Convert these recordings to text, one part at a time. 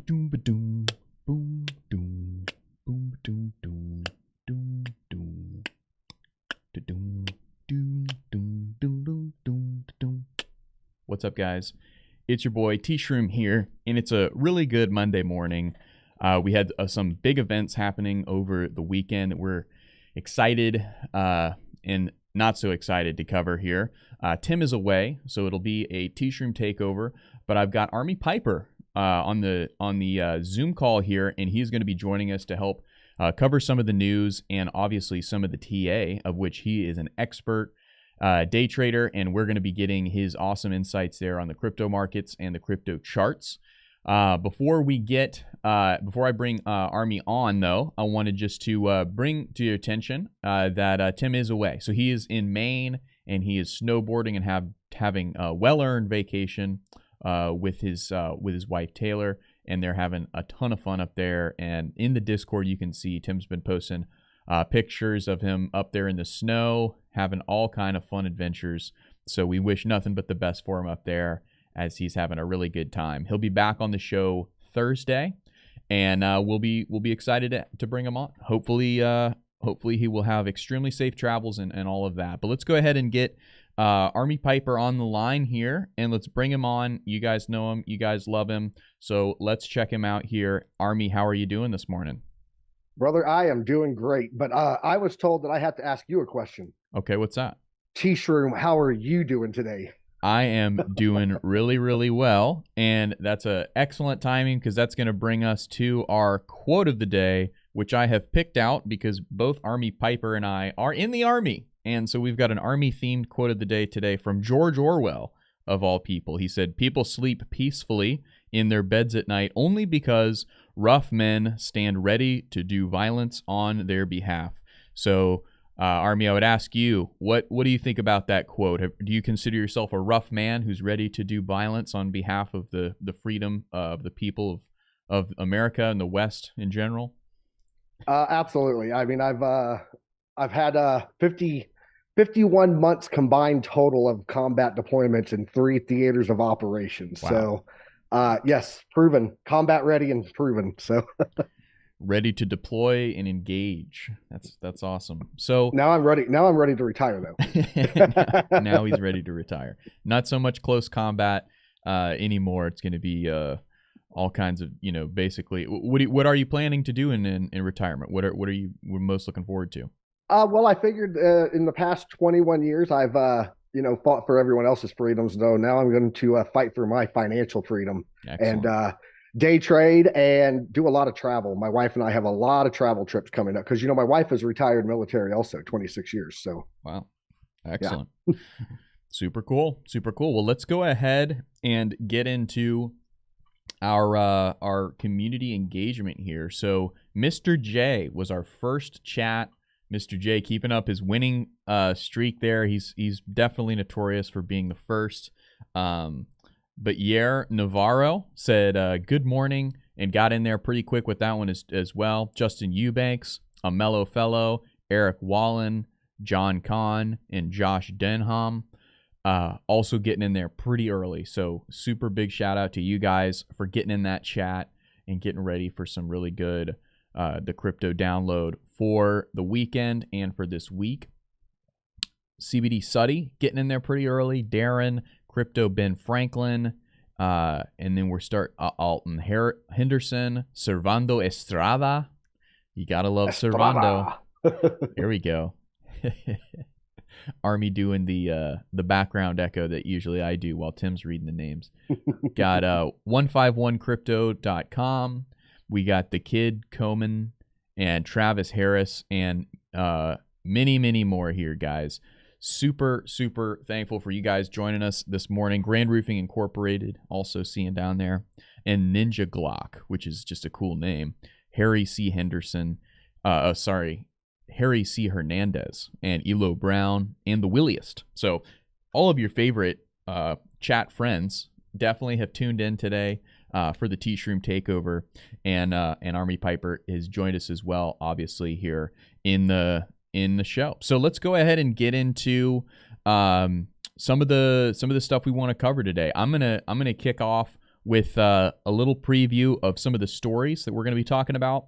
ba-doom, ba-doom, boom, doom, boom, doom, doom, doom, doom, da-doom, doom, doom, doom, doom, doom, doom. What's up, guys? It's your boy T-Shroom here, and it's a really good Monday morning. We had some big events happening over the weekend that we're excited and not so excited to cover here. Tim is away, so it'll be a T-Shroom takeover, but I've got Army Piper on the Zoom call here, and he's going to be joining us to help cover some of the news and obviously some of the TA, of which he is an expert day trader, and we're going to be getting his awesome insights there on the crypto markets and the crypto charts. Before I bring Army on, though, I wanted just to bring to your attention that Tim is away. So he is in Maine, and he is snowboarding and having a well-earned vacation with his wife Taylor, and they're having a ton of fun up there. And in the Discord, you can see Tim's been posting pictures of him up there in the snow, having all kind of fun adventures. So we wish nothing but the best for him up there, as he's having a really good time. He'll be back on the show Thursday, and we'll be excited to bring him on. Hopefully he will have extremely safe travels and all of that. But let's go ahead and get Army Piper on the line here, and let's bring him on. You guys know him. You guys love him. So let's check him out here. Army, how are you doing this morning? Brother, I am doing great, but I was told that I had to ask you a question. Okay, what's that? T-Shroom, how are you doing today? I am doing really, really well, and that's a excellent timing because that's going to bring us to our quote of the day, which I have picked out because both Army Piper and I are in the Army, and so we've got an Army-themed quote of the day today from George Orwell, of all people. He said, "People sleep peacefully in their beds at night only because rough men stand ready to do violence on their behalf." So Army, I would ask you, what do you think about that quote? Do you consider yourself a rough man who's ready to do violence on behalf of the freedom of the people of America and the West in general? Absolutely. I mean, I've had 51 months combined total of combat deployments in 3 theaters of operations. Wow. So, yes, proven, combat ready and proven. So. Ready to deploy and engage. That's awesome. So now I'm ready. Now I'm ready to retire, though. now he's ready to retire. Not so much close combat anymore. It's going to be all kinds of, basically. What are you planning to do in retirement? What are you most looking forward to? Well, I figured in the past 21 years, I've fought for everyone else's freedoms. So now I'm going to fight for my financial freedom. Excellent. And day trade and do a lot of travel. My wife and I have a lot of travel trips coming up because, my wife is retired military also, 26 years. So, wow. Excellent. Yeah. Super cool. Super cool. Well, let's go ahead and get into our community engagement here. So Mr. J was our first chat. Mr. J keeping up his winning streak there. He's definitely notorious for being the first. But Yair Navarro said, good morning, and got in there pretty quick with that one as well. Justin Eubanks, a mellow fellow, Eric Wallen, John Kahn, and Josh Denham also getting in there pretty early. So super big shout out to you guys for getting in that chat and getting ready for some really good the crypto download for the weekend and for this week. CBD Suddy getting in there pretty early. Darren, Crypto Ben Franklin, and then we're Alton Henderson, Servando Estrada. You gotta love Servando. There we go. Army doing the background echo that usually I do while Tim's reading the names. Got 151crypto.com. We got the Kid Coman and Travis Harris and many more here, guys. Super thankful for you guys joining us this morning. Grand Roofing Incorporated, also seeing down there, and Ninja Glock, which is just a cool name. Harry C. Henderson, Harry C. Hernandez, and Elo Brown, and the Williest. So all of your favorite chat friends definitely have tuned in today for the T-Shroom takeover, and Army Piper has joined us as well, obviously here in the show. So let's go ahead and get into some of the stuff we want to cover today. I'm gonna kick off with a little preview of some of the stories that we're going to be talking about.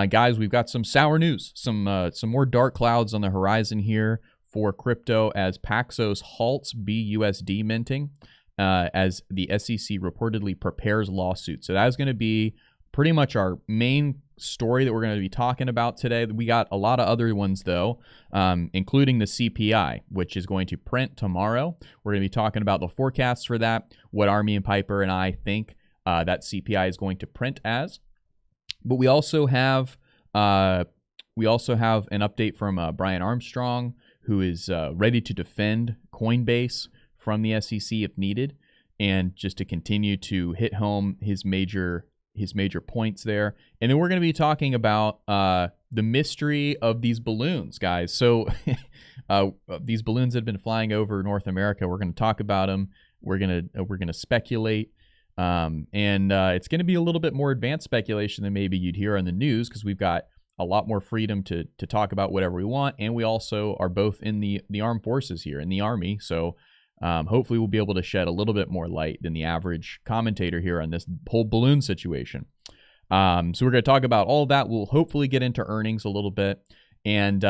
Guys, we've got some sour news, some more dark clouds on the horizon here for crypto as Paxos halts BUSD minting as the SEC reportedly prepares lawsuits. So that is going to be pretty much our main story that we're going to be talking about today. We got a lot of other ones, though, including the CPI, which is going to print tomorrow. We're going to be talking about the forecasts for that, what Army and Piper and I think that CPI is going to print as. But we also have an update from Brian Armstrong, who is ready to defend Coinbase from the SEC if needed, and just to continue to hit home his major points there. And then we're going to be talking about the mystery of these balloons, guys. So these balloons have been flying over North America. We're going to talk about them. We're going to speculate. And it's going to be a little bit more advanced speculation than maybe you'd hear on the news, because we've got a lot more freedom to talk about whatever we want. And we also are both in the armed forces here, in the Army. So hopefully we'll be able to shed a little bit more light than the average commentator here on this whole balloon situation. So we're going to talk about all of that. We'll hopefully get into earnings a little bit. And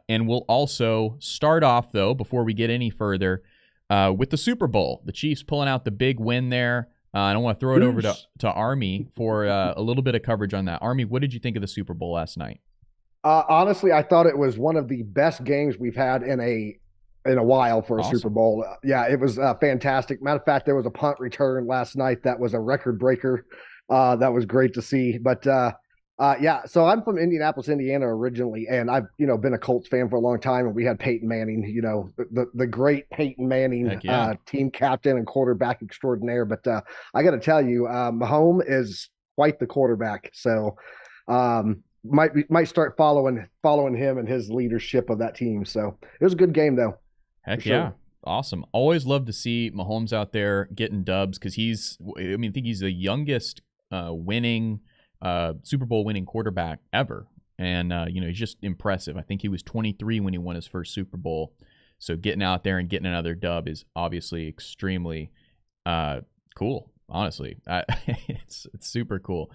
we'll also start off, though, before we get any further, with the Super Bowl. The Chiefs pulling out the big win there. I don't want to throw it over to Army for a little bit of coverage on that. Army, what did you think of the Super Bowl last night? Honestly, I thought it was one of the best games we've had in a while for a Super Bowl. Yeah, it was fantastic. Matter of fact, there was a punt return last night that was a record breaker. That was great to see. But yeah, so I'm from Indianapolis, Indiana originally, and I've been a Colts fan for a long time. And we had Peyton Manning, the great Peyton Manning, team captain and quarterback extraordinaire. But I got to tell you, Mahomes is quite the quarterback. So might start following him and his leadership of that team. So it was a good game, though. Heck yeah. Sure. Awesome. Always love to see Mahomes out there getting dubs, because I think he's the youngest Super Bowl winning quarterback ever. And, he's just impressive. I think he was 23 when he won his first Super Bowl. So getting out there and getting another dub is obviously extremely cool, honestly. It's super cool.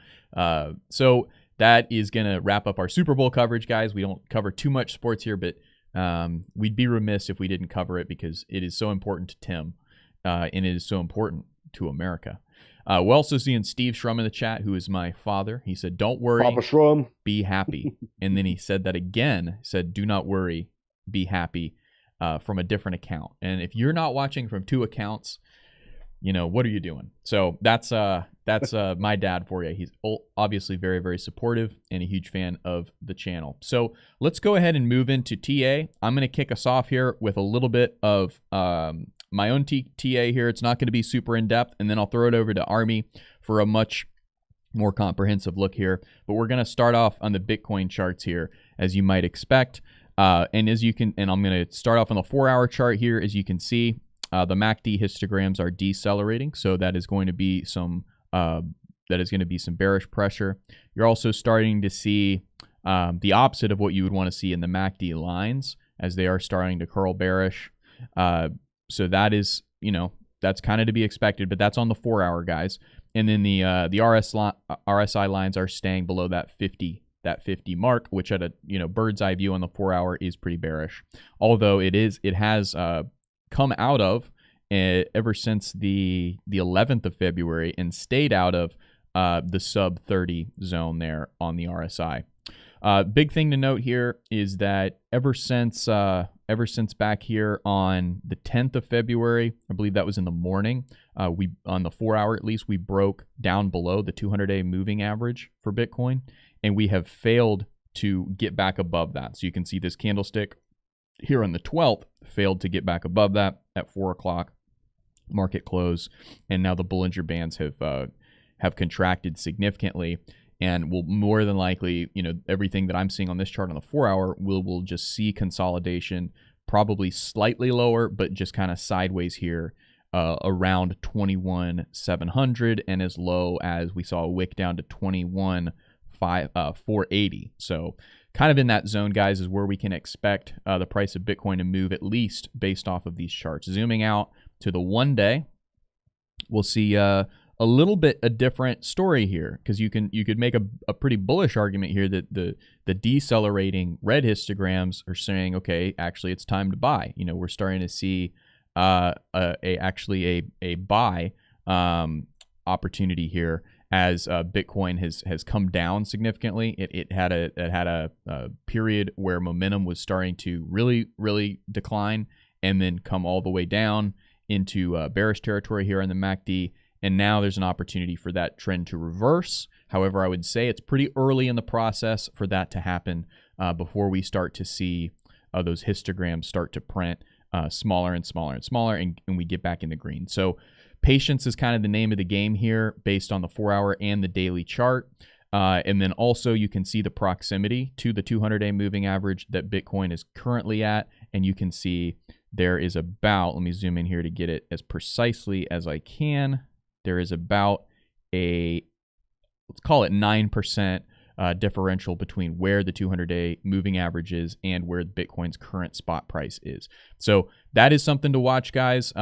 So that is going to wrap up our Super Bowl coverage, guys. We don't cover too much sports here, but we'd be remiss if we didn't cover it, because it is so important to Tim, and it is so important to America. We're also seeing Steve Shrum in the chat, who is my father. He said, "Don't worry, Papa Shrum. Be happy." And then he said that again, said, "Do not worry, be happy," from a different account. And if you're not watching from two accounts, what are you doing? So that's my dad for you. He's obviously very, very supportive and a huge fan of the channel. So let's go ahead and move into TA. I'm going to kick us off here with a little bit of my own TA here. It's not going to be super in-depth, and then I'll throw it over to Army for a much more comprehensive look here. But we're going to start off on the Bitcoin charts here, as you might expect. And I'm going to start off on the 4-hour chart here. As you can see, the MACD histograms are decelerating, so that is going to be some bearish pressure. You're also starting to see the opposite of what you would want to see in the MACD lines, as they are starting to curl bearish. So that is, that's kind of to be expected, but that's on the 4-hour, guys. And then the RSI lines are staying below that 50 mark, which at a bird's eye view on the 4-hour is pretty bearish. Although it has come out of ever since the 11th of February and stayed out of the sub 30 zone there on the RSI. Big thing to note here is that ever since back here on the 10th of February, I believe that was in the morning, we on the 4-hour at least, we broke down below the 200-day moving average for Bitcoin, and we have failed to get back above that. So you can see this candlestick here on the 12th failed to get back above that at 4 o'clock market close, and now the Bollinger Bands have contracted significantly, and will more than likely, everything that I'm seeing on this chart on the 4-hour will just see consolidation, probably slightly lower, but just kind of sideways here around 21,700, and as low as we saw a wick down to 21,480. So kind of in that zone, guys, is where we can expect the price of Bitcoin to move, at least based off of these charts. Zooming out to the 1 day, we'll see a little bit a different story here, because you could make a pretty bullish argument here that the decelerating red histograms are saying, okay, actually it's time to buy. We're starting to see actually a buy opportunity here as Bitcoin has come down significantly. It had a period where momentum was starting to really decline, and then come all the way down into bearish territory here in the MACD. And now there's an opportunity for that trend to reverse. However, I would say it's pretty early in the process for that to happen before we start to see those histograms start to print smaller and smaller and smaller, and we get back in the green. So patience is kind of the name of the game here based on the 4-hour and the daily chart. And then also you can see the proximity to the 200-day moving average that Bitcoin is currently at. And you can see there is about, let me zoom in here to get it as precisely as I can. There is about let's call it 9% differential between where the 200-day moving average is and where Bitcoin's current spot price is. So that is something to watch, guys.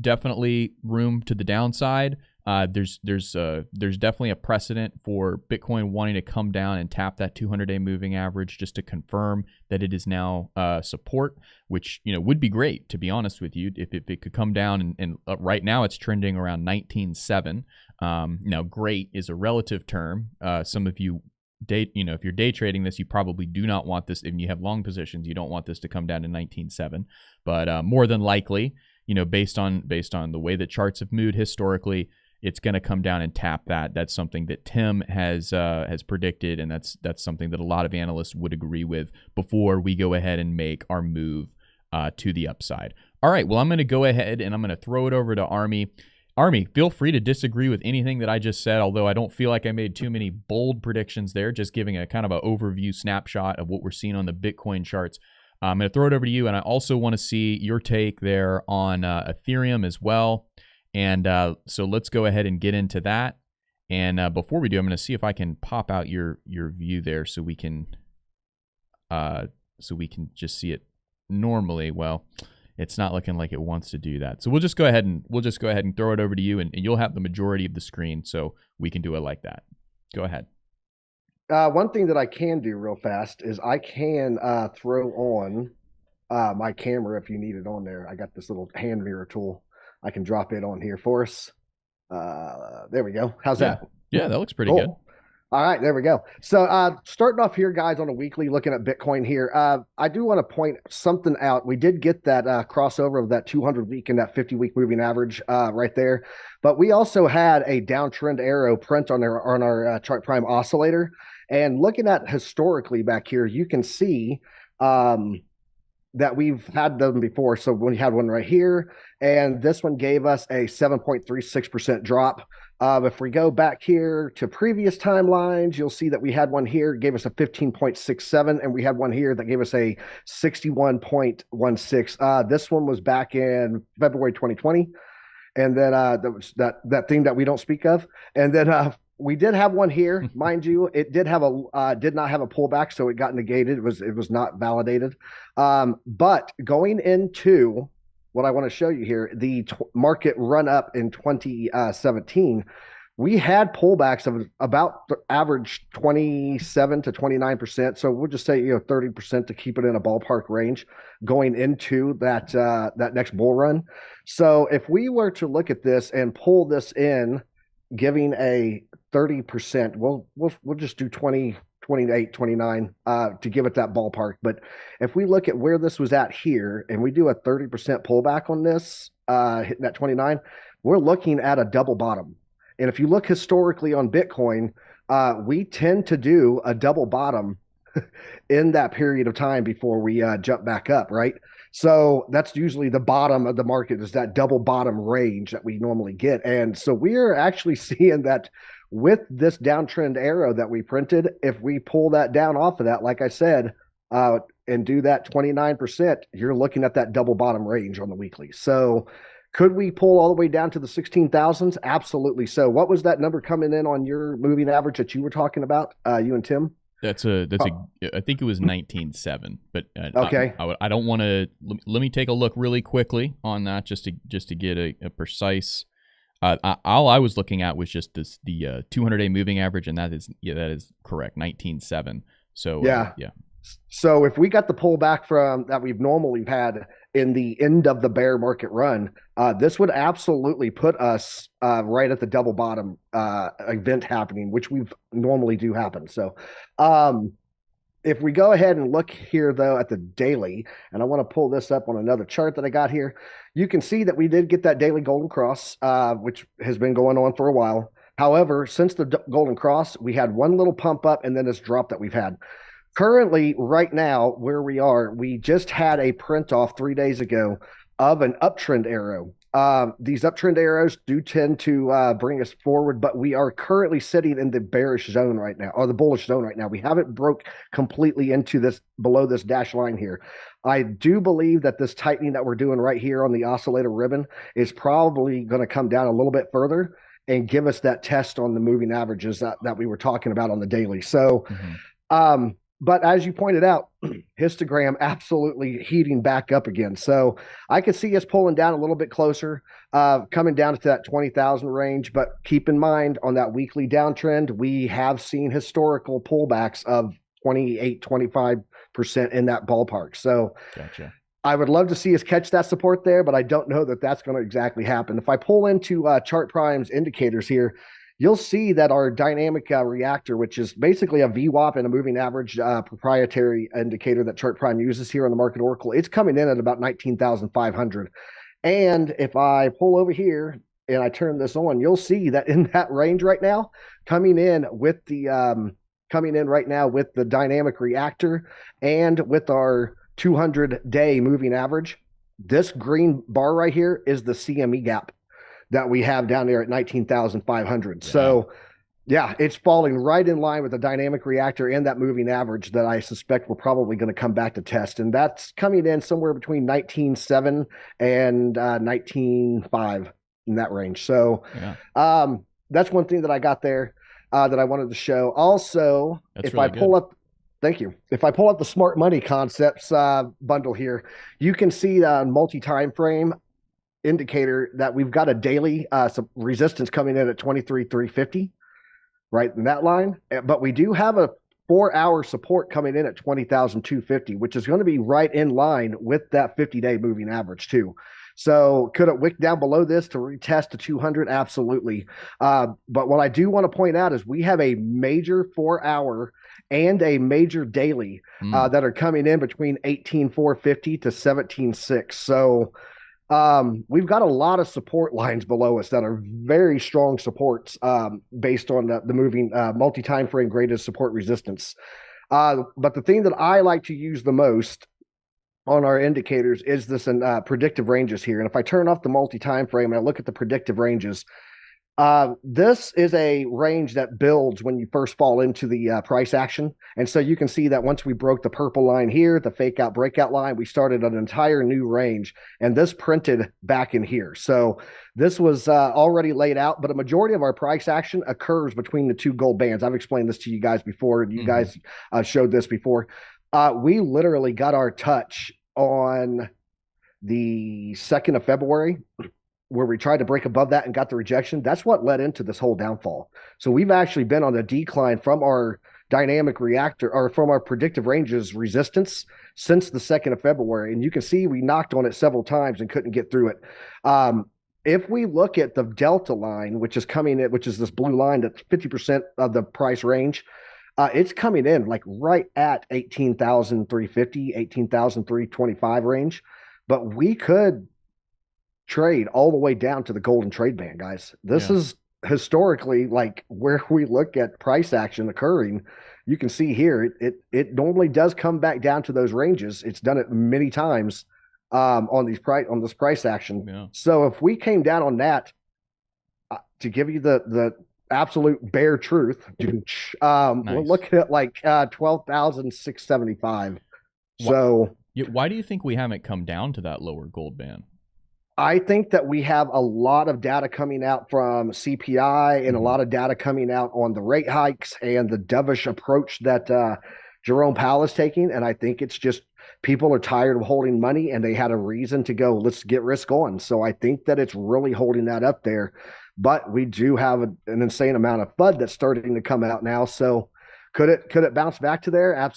Definitely room to the downside. There's definitely a precedent for Bitcoin wanting to come down and tap that 200-day moving average just to confirm that it is now support, which would be great, to be honest with you, if it could come down. And right now it's trending around 19.7. Now, great is a relative term. Some of you if you're day trading this, you probably do not want this. If you have long positions, you don't want this to come down to 19.7. But more than likely, based on the way that charts have moved historically, it's going to come down and tap that. That's something that Tim has predicted, and that's something that a lot of analysts would agree with before we go ahead and make our move to the upside. All right, well, I'm going to go ahead and I'm going to throw it over to Army. Army, feel free to disagree with anything that I just said, although I don't feel like I made too many bold predictions there, just giving a kind of an overview snapshot of what we're seeing on the Bitcoin charts. I'm going to throw it over to you, and I also want to see your take there on Ethereum as well. And so let's go ahead and get into that. And before we do, I'm going to see if I can pop out your view there so we can just see it normally. Well, it's not looking like it wants to do that. So we'll just go ahead and throw it over to you, and you'll have the majority of the screen, so we can do it like that. Go ahead. One thing that I can do real fast is I can throw on my camera if you need it on there. I got this little hand mirror tool. I can drop it on here for us. There we go. How's that? Yeah, that looks pretty good. All right, there we go. So starting off here, guys, on a weekly, looking at Bitcoin here, I do want to point something out. We did get that crossover of that 200-week and that 50-week moving average right there. But we also had a downtrend arrow print on our chart prime oscillator. And looking at historically back here, you can see that we've had them before. So we had one right here, and this one gave us a 7.36% drop. If we go back here to previous timelines, you'll see that we had one here, gave us a 15.67, and we had one here that gave us a 61.16. This one was back in February 2020, and then that was that thing that we don't speak of. And then we did have one here, mind you. It did have did not have a pullback, so it got negated. It was not validated. But going into what I want to show you here, the market run up in 2017, we had pullbacks of about the average 27 to 29%. So we'll just say 30% to keep it in a ballpark range going into that next bull run. So if we were to look at this and pull this in, giving a 30%, we'll just do 20, 28, 29 to give it that ballpark. But if we look at where this was at here and we do a 30% pullback on this, hitting that 29, we're looking at a double bottom. And if you look historically on Bitcoin, we tend to do a double bottom in that period of time before we jump back up, right? So that's usually the bottom of the market, is that double bottom range that we normally get. And so we're actually seeing that with this downtrend arrow that we printed. If we pull that down off of that, like I said, and do that 29%, you're looking at that double bottom range on the weekly. So could we pull all the way down to the 16,000s? Absolutely. So what was that number coming in on your moving average that you were talking about, you and Tim? I think it was 19.7, but okay. I don't want to. Let me take a look really quickly on that just to get a precise All I was looking at was just the 200-day moving average, and that is correct, 19.7. So yeah. Yeah. So if we got the pullback from that we've normally had in the end of the bear market run, this would absolutely put us right at the double bottom event happening, which we normally do happen. So if we go ahead and look here, though, at the daily, and I want to pull this up on another chart that I got here, you can see that we did get that daily golden cross, which has been going on for a while. However, since the golden cross, we had one little pump up and then this drop that we've had. Currently, right now, where we are, we just had a print off 3 days ago of an uptrend arrow. These uptrend arrows do tend to bring us forward, but we are currently sitting in the bearish zone right now, or the bullish zone right now. We haven't broke completely into this below this dash line here. I do believe that this tightening that we're doing right here on the oscillator ribbon is probably going to come down a little bit further and give us that test on the moving averages that we were talking about on the daily. So, but as you pointed out, histogram absolutely heating back up again. So I could see us pulling down a little bit closer, coming down to that 20,000 range. But keep in mind, on that weekly downtrend, we have seen historical pullbacks of 28, 25% in that ballpark. So gotcha. I would love to see us catch that support there, but I don't know that that's going to exactly happen. If I pull into Chart Prime's indicators here, you'll see that our dynamic reactor, which is basically a VWAP and a moving average proprietary indicator that Chart Prime uses here on the Market Oracle, it's coming in at about 19,500. And if I pull over here and I turn this on, you'll see that in that range right now, coming in right now with the dynamic reactor and with our 200-day moving average, this green bar right here is the CME gap that we have down there at 19,500. Yeah. So yeah, it's falling right in line with the dynamic reactor and that moving average that I suspect we're probably going to come back to test. And that's coming in somewhere between 19.7 and 19.5 in that range. So that's one thing that I got there that I wanted to show. Also, that's if really I pull good. Up, thank you. If I pull up the Smart Money Concepts bundle here, you can see the multi-time frame indicator that we've got a daily some resistance coming in at 23,350 right in that line, but we do have a 4-hour support coming in at 20,250, which is going to be right in line with that 50-day moving average too. So could it wick down below this to retest to 200? Absolutely. But what I do want to point out is we have a major 4-hour and a major daily that are coming in between 18,450 to 17,600. So we've got a lot of support lines below us that are very strong supports based on the moving multi-time frame graded support resistance. But the thing that I like to use the most on our indicators is this in predictive ranges here. And if I turn off the multi-time frame and I look at the predictive ranges, this is a range that builds when you first fall into the price action. And so you can see that once we broke the purple line here, the fake out breakout line, we started an entire new range, and this printed back in here. So this was already laid out, but a majority of our price action occurs between the two gold bands. I've explained this to you guys before. You guys showed this before. We literally got our touch on the 2nd of February, where we tried to break above that and got the rejection. That's what led into this whole downfall. So we've actually been on a decline from our dynamic reactor or from our predictive ranges resistance since the 2nd of February. And you can see we knocked on it several times and couldn't get through it. If we look at the delta line, which is coming in, which is this blue line that's 50% of the price range, it's coming in like right at 18,350, 18,325 range. But we could trade all the way down to the golden trade band, guys. This is historically like where we look at price action occurring. You can see here it normally does come back down to those ranges. It's done it many times on this price action. So if we came down on that, to give you the absolute bare truth, we're looking at like 12,675. So why do you think we haven't come down to that lower gold band? I think that we have a lot of data coming out from CPI and a lot of data coming out on the rate hikes and the dovish approach that Jerome Powell is taking. And I think it's just people are tired of holding money and they had a reason to go, let's get risk on. So I think that it's really holding that up there. but we do have an insane amount of FUD that's starting to come out now. So could it bounce back to there?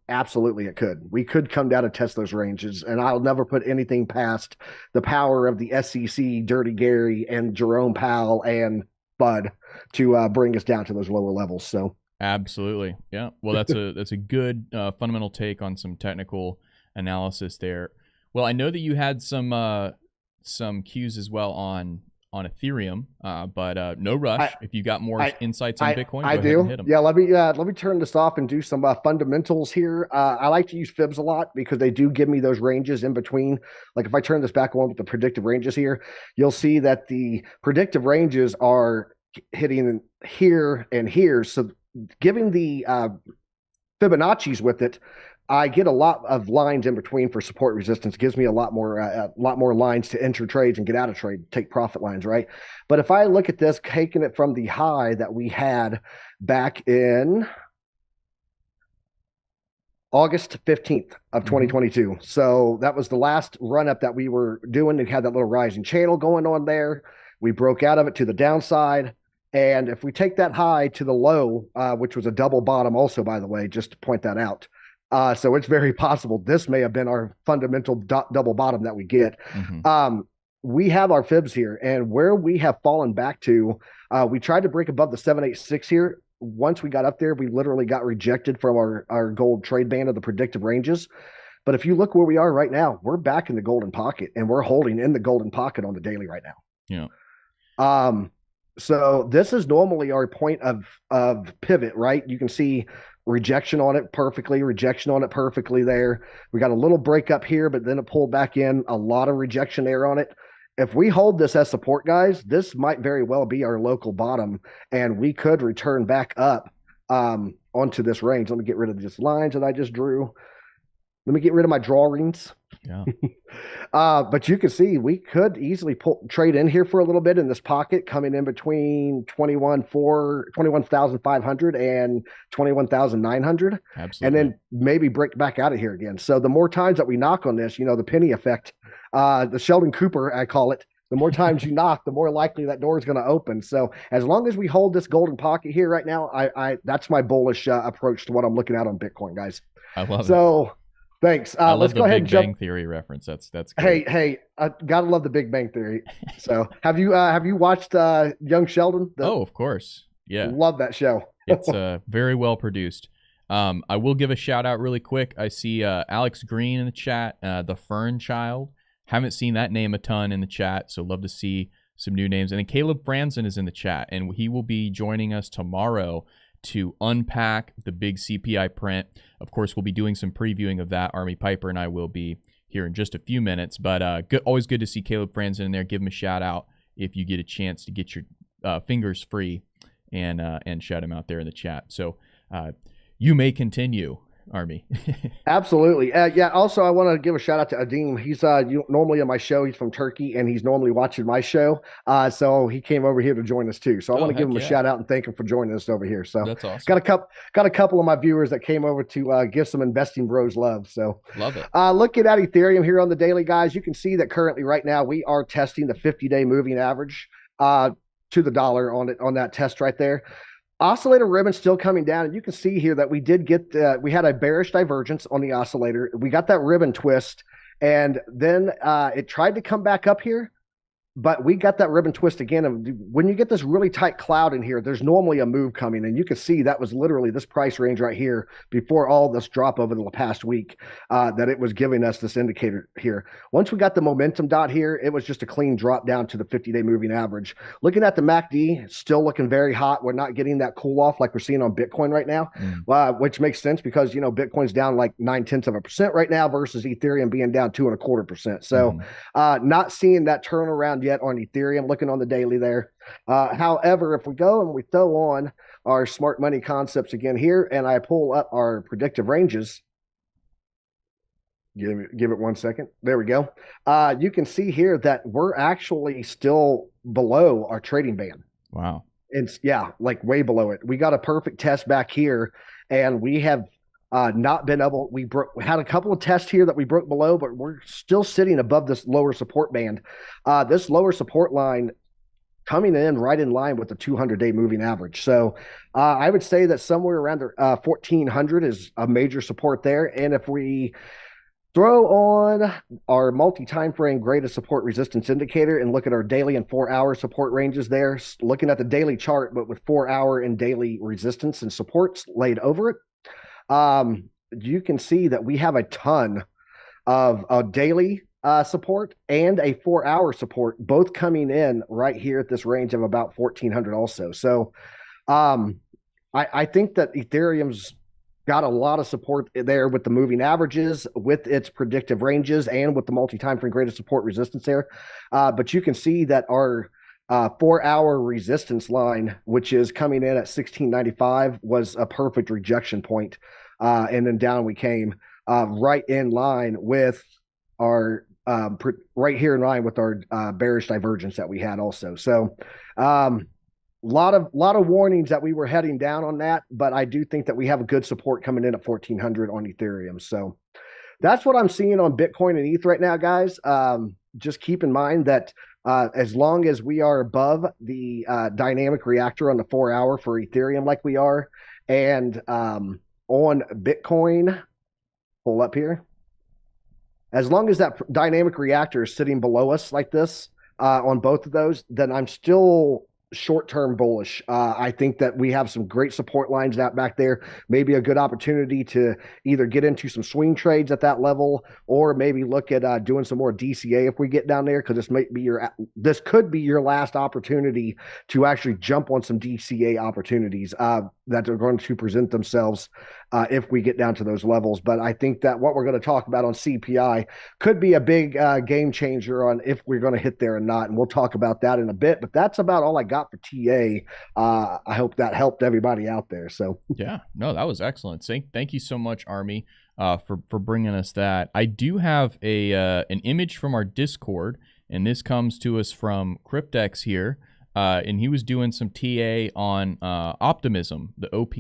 Absolutely, it could. We could come down and test those ranges, and I'll never put anything past the power of the SEC, Dirty Gary, and Jerome Powell and Bud to bring us down to those lower levels. So absolutely, yeah. Well, that's a good fundamental take on some technical analysis there. Well, I know that you had some cues as well on Ethereum, but no rush. If you got more insights on Bitcoin, go ahead and hit them. Yeah, let me turn this off and do some fundamentals here. I like to use fibs a lot because they do give me those ranges in between. Like if I turn this back on with the predictive ranges here, you'll see that the predictive ranges are hitting here and here. So giving the Fibonacci's with it, I get a lot of lines in between for support resistance. It gives me a lot more lines to enter trades and get out of trade, take profit lines, right? But if I look at this, taking it from the high that we had back in August 15th of 2022. So that was the last run up that we were doing. We had that little rising channel going on there. We broke out of it to the downside. And if we take that high to the low, which was a double bottom also, by the way, just to point that out, so it's very possible this may have been our fundamental double bottom that we get. We have our fibs here, and where we have fallen back to, we tried to break above the 786 here. Once we got up there, we literally got rejected from our gold trade band of the predictive ranges. But if you look where we are right now, we're back in the golden pocket, and we're holding in the golden pocket on the daily right now. Yeah. So this is normally our point of pivot, right? You can see rejection on it perfectly there. We got a little break up here, but then it pulled back in, a lot of rejection there on it. If we hold this as support, guys, this might very well be our local bottom, and we could return back up onto this range. Let me get rid of these lines that I just drew. Let me get rid of my drawings. Yeah. But you can see we could easily trade in here for a little bit in this pocket, coming in between 21,500 and 21,900. Absolutely. And then maybe break back out of here again. So the more times that we knock on this, the penny effect, the Sheldon Cooper, I call it, the more times you knock, the more likely that door is going to open. So as long as we hold this golden pocket here right now, I that's my bullish approach to what I'm looking at on Bitcoin, guys. I love it. So thanks. I love let's the go ahead Big and jump. Bang Theory reference. That's great. Hey, I gotta love the Big Bang Theory. So have you watched Young Sheldon? Oh, of course. Yeah. Love that show. It's very well produced. I will give a shout out really quick. I see Alex Green in the chat, the Fern Child. Haven't seen that name a ton in the chat, so love to see some new names. And then Caleb Franzen is in the chat, and he will be joining us tomorrow to unpack the big CPI print. Of course, we'll be doing some previewing of that. Army Piper and I will be here in just a few minutes. But always good to see Caleb Franzen in there. Give him a shout out if you get a chance to get your fingers free and shout him out there in the chat. So you may continue, Army. Absolutely. Yeah. Also, I want to give a shout out to Adim. He's normally on my show. He's from Turkey, and he's normally watching my show. So he came over here to join us too. So I want to give him a shout out and thank him for joining us over here. So that's awesome. Got a couple of my viewers that came over to give some investing bros love. So love it. Looking at Ethereum here on the daily, guys, you can see that currently right now we are testing the 50-day moving average to the dollar on that test right there. Oscillator ribbon still coming down, and you can see here that we did get we had a bearish divergence on the oscillator. We got that ribbon twist, and then it tried to come back up here, but we got that ribbon twist again. And when you get this really tight cloud in here, there's normally a move coming, and you can see that was literally this price range right here before all this drop over the past week that it was giving us this indicator here. Once we got the momentum dot here, it was just a clean drop down to the 50-day moving average. Looking at the MACD, still looking very hot. We're not getting that cool off like we're seeing on Bitcoin right now, which makes sense because Bitcoin's down like 0.9% right now versus Ethereum being down 2.25%. So not seeing that turnaround yet on Ethereum, looking on the daily there. However, if we go and we throw on our smart money concepts again here, and I pull up our predictive ranges, give it 1 second. There we go. You can see here that we're actually still below our trading band. Wow. It's like way below it. We got a perfect test back here, and we have not been able. We had a couple of tests here that we broke below, but we're still sitting above this lower support band. This lower support line coming in right in line with the 200-day moving average. So I would say that somewhere around the 1400 is a major support there. And if we throw on our multi-time frame greatest support resistance indicator and look at our daily and 4-hour support ranges there, looking at the daily chart, but with 4-hour and daily resistance and supports laid over it, you can see that we have a ton of a daily support and a 4-hour support, both coming in right here at this range of about 1400 also. So I think that Ethereum's got a lot of support there with the moving averages, with its predictive ranges, and with the multi-time frame greatest support resistance there. But you can see that our 4-hour resistance line, which is coming in at 1695, was a perfect rejection point. And then down we came right in line with our right here in line with our bearish divergence that we had also. So lot of warnings that we were heading down on that, but I do think that we have a good support coming in at 1400 on Ethereum. So that's what I'm seeing on Bitcoin and ETH right now, guys. Just keep in mind that as long as we are above the dynamic reactor on the 4-hour for Ethereum like we are, and on Bitcoin, pull up here, as long as that dynamic reactor is sitting below us like this on both of those, then I'm still short-term bullish. I think that we have some great support lines out back there. Maybe a good opportunity to either get into some swing trades at that level, or maybe look at doing some more DCA if we get down there, because this could be your last opportunity to actually jump on some DCA opportunities that are going to present themselves if we get down to those levels. But I think that what we're going to talk about on CPI could be a big game changer on if we're going to hit there or not. And we'll talk about that in a bit. But that's about all I got for TA. I hope that helped everybody out there. So yeah, no, that was excellent. Thank you so much, Army, for bringing us that. I do have an image from our Discord, and this comes to us from Cryptex here. And he was doing some TA on optimism, the OP,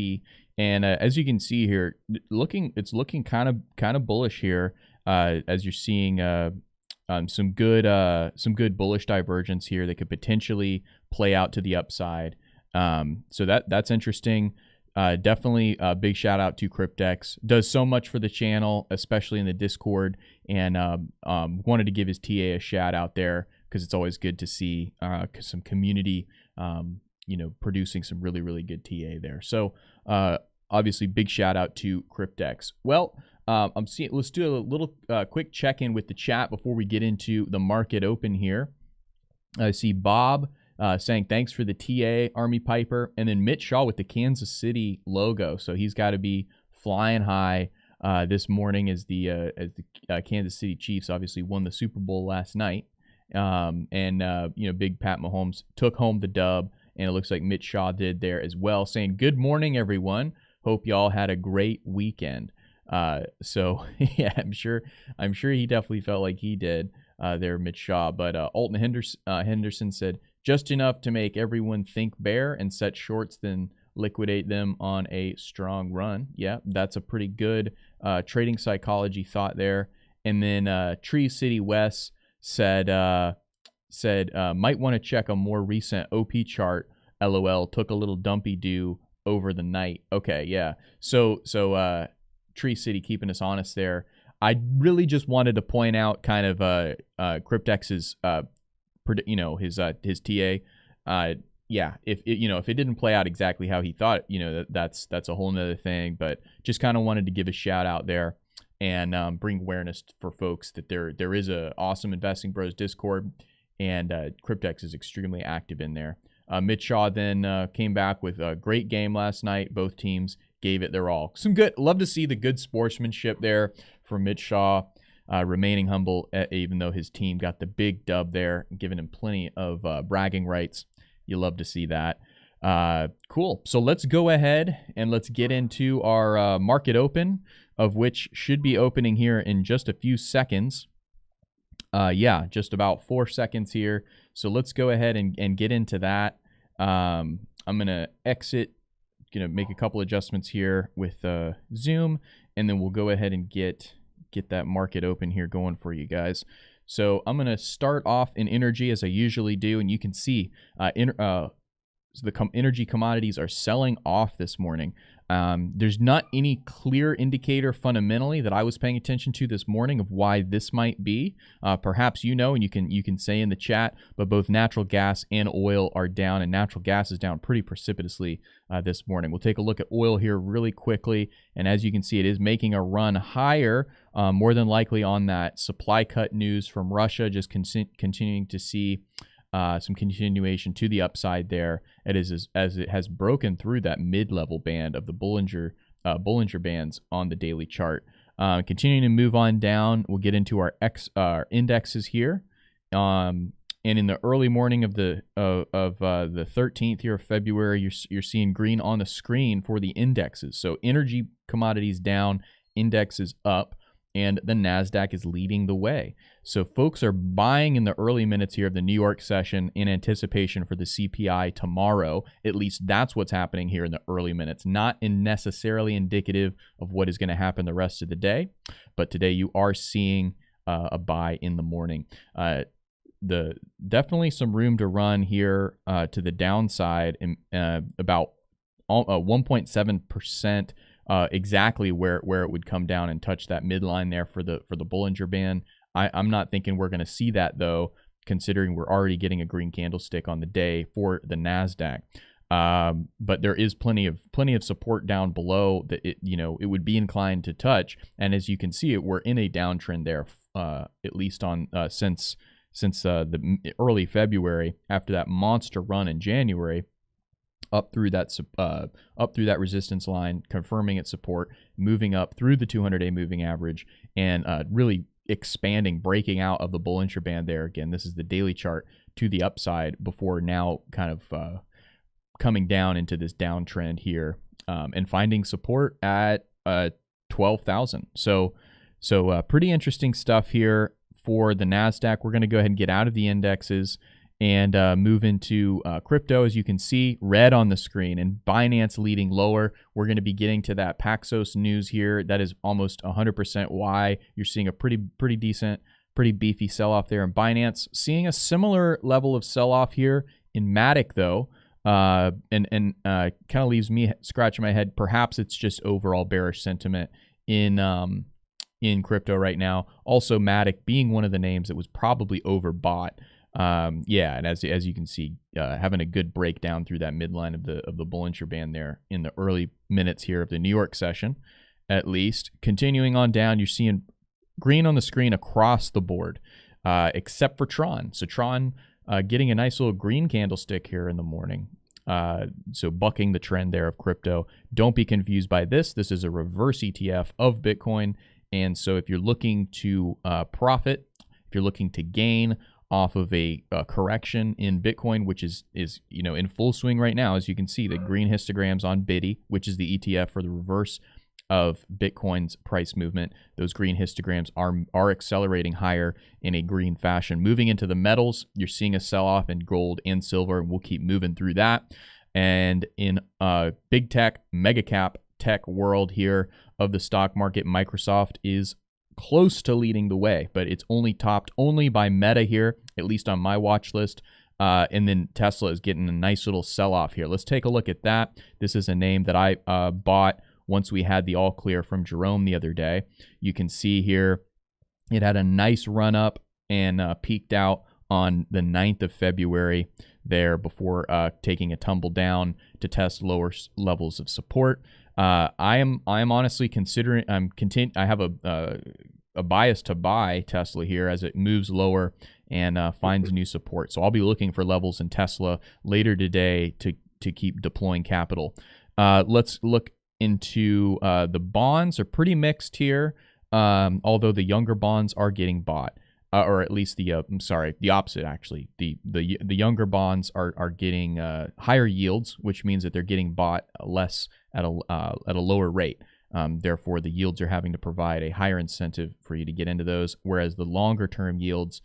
and as you can see here, it's looking kind of bullish here. As you're seeing some good bullish divergence here that could potentially play out to the upside. So that's interesting. Definitely a big shout out to Cryptex. Does so much for the channel, especially in the Discord, and wanted to give his TA a shout out there, because it's always good to see some community, producing some really, really good TA there. So obviously, big shout out to Cryptex. Well, let's do a little quick check-in with the chat before we get into the market open here. I see Bob saying thanks for the TA, Army Piper, and then Mitch Shaw with the Kansas City logo. So he's got to be flying high this morning as the Kansas City Chiefs obviously won the Super Bowl last night. Big Pat Mahomes took home the dub, and it looks like Mitch Shaw did there as well, saying good morning, everyone. Hope y'all had a great weekend. So yeah, I'm sure he definitely felt like he did there, Mitch Shaw. But Alton Henderson said just enough to make everyone think bear and set shorts, then liquidate them on a strong run. Yeah, that's a pretty good trading psychology thought there. And then Tree City West said might want to check a more recent OP chart. LOL, took a little dumpy do over the night. Okay, yeah. So Tree City keeping us honest there. I really just wanted to point out kind of Cryptex's his TA. Yeah, if it didn't play out exactly how he thought, that's a whole nother thing. But just kind of wanted to give a shout out there and bring awareness for folks that there is a awesome Investing Bros Discord, and Cryptex is extremely active in there. Mitch Shaw then came back with a great game last night. Both teams gave it their all. Love to see the good sportsmanship there from Mitch Shaw, remaining humble even though his team got the big dub there, giving him plenty of bragging rights. You love to see that. Cool. So let's go ahead and let's get into our market open, of which should be opening here in just a few seconds. Just about 4 seconds here. So let's go ahead and get into that. I'm going to exit, make a couple adjustments here with Zoom, and then we'll go ahead and get that market open here going for you guys. So I'm going to start off in energy as I usually do, and you can see energy commodities are selling off this morning. There's not any clear indicator fundamentally that I was paying attention to this morning of why this might be. Perhaps you know, and you can say in the chat, but both natural gas and oil are down, and natural gas is down pretty precipitously this morning. We'll take a look at oil here really quickly, and as you can see, it is making a run higher, more than likely on that supply cut news from Russia, just continuing to see some continuation to the upside there. It is as it has broken through that mid-level band of the Bollinger bands on the daily chart. Continuing to move on down, we'll get into our indexes here. And in the early morning of the 13th here of February, you're seeing green on the screen for the indexes. So energy commodities down, indexes up, and the NASDAQ is leading the way. So folks are buying in the early minutes here of the New York session in anticipation for the CPI tomorrow. At least that's what's happening here in the early minutes. Not necessarily indicative of what is going to happen the rest of the day, but today you are seeing a buy in the morning. Definitely some room to run here to the downside, about 1.7%. Exactly where it would come down and touch that midline there for the Bollinger Band. I'm not thinking we're going to see that though, considering we're already getting a green candlestick on the day for the NASDAQ. But there is plenty of support down below that it would be inclined to touch. And as you can see, we're in a downtrend there, at least on since the early February after that monster run in January. Up through that resistance line, confirming its support, moving up through the 200-day moving average, and really expanding, breaking out of the Bollinger Band there. Again, this is the daily chart to the upside before now kind of coming down into this downtrend here, and finding support at 12,000. So pretty interesting stuff here for the NASDAQ. We're going to go ahead and get out of the indexes and move into crypto. As you can see, red on the screen, and Binance leading lower. We're going to be getting to that Paxos news here. That is almost 100% why you're seeing a pretty decent, pretty beefy sell-off there in Binance. Seeing a similar level of sell-off here in Matic, though, and kind of leaves me scratching my head. Perhaps it's just overall bearish sentiment in crypto right now. Also, Matic being one of the names that was probably overbought. And as you can see, having a good breakdown through that midline of the Bollinger Band there in the early minutes here of the New York session, at least. Continuing on down, you're seeing green on the screen across the board, except for Tron. So Tron getting a nice little green candlestick here in the morning. So bucking the trend there of crypto. Don't be confused by this. This is a reverse ETF of Bitcoin. And so if you're looking to profit, if you're looking to gain off of a correction in Bitcoin, which is in full swing right now, as you can see, the green histograms on Biddy, which is the ETF for the reverse of Bitcoin's price movement. Those green histograms are accelerating higher in a green fashion. Moving into the metals, you're seeing a sell-off in gold and silver, and we'll keep moving through that. And in big tech, mega cap tech world here of the stock market, Microsoft is close to leading the way, but it's topped only by Meta here, at least on my watch list. And then Tesla is getting a nice little sell-off here. Let's take a look at that. This is a name that I bought once we had the all clear from Jerome the other day. You can see here it had a nice run up and peaked out on the 9th of February there before taking a tumble down to test lower levels of support. I am honestly considering. I have a bias to buy Tesla here as it moves lower and finds new support. So I'll be looking for levels in Tesla later today to keep deploying capital. Let's look into the bonds. Are pretty mixed here, although the younger bonds are getting bought. Or at least the opposite actually. The younger bonds are getting higher yields, which means that they're getting bought less at a lower rate. Therefore, the yields are having to provide a higher incentive for you to get into those, whereas the longer term yields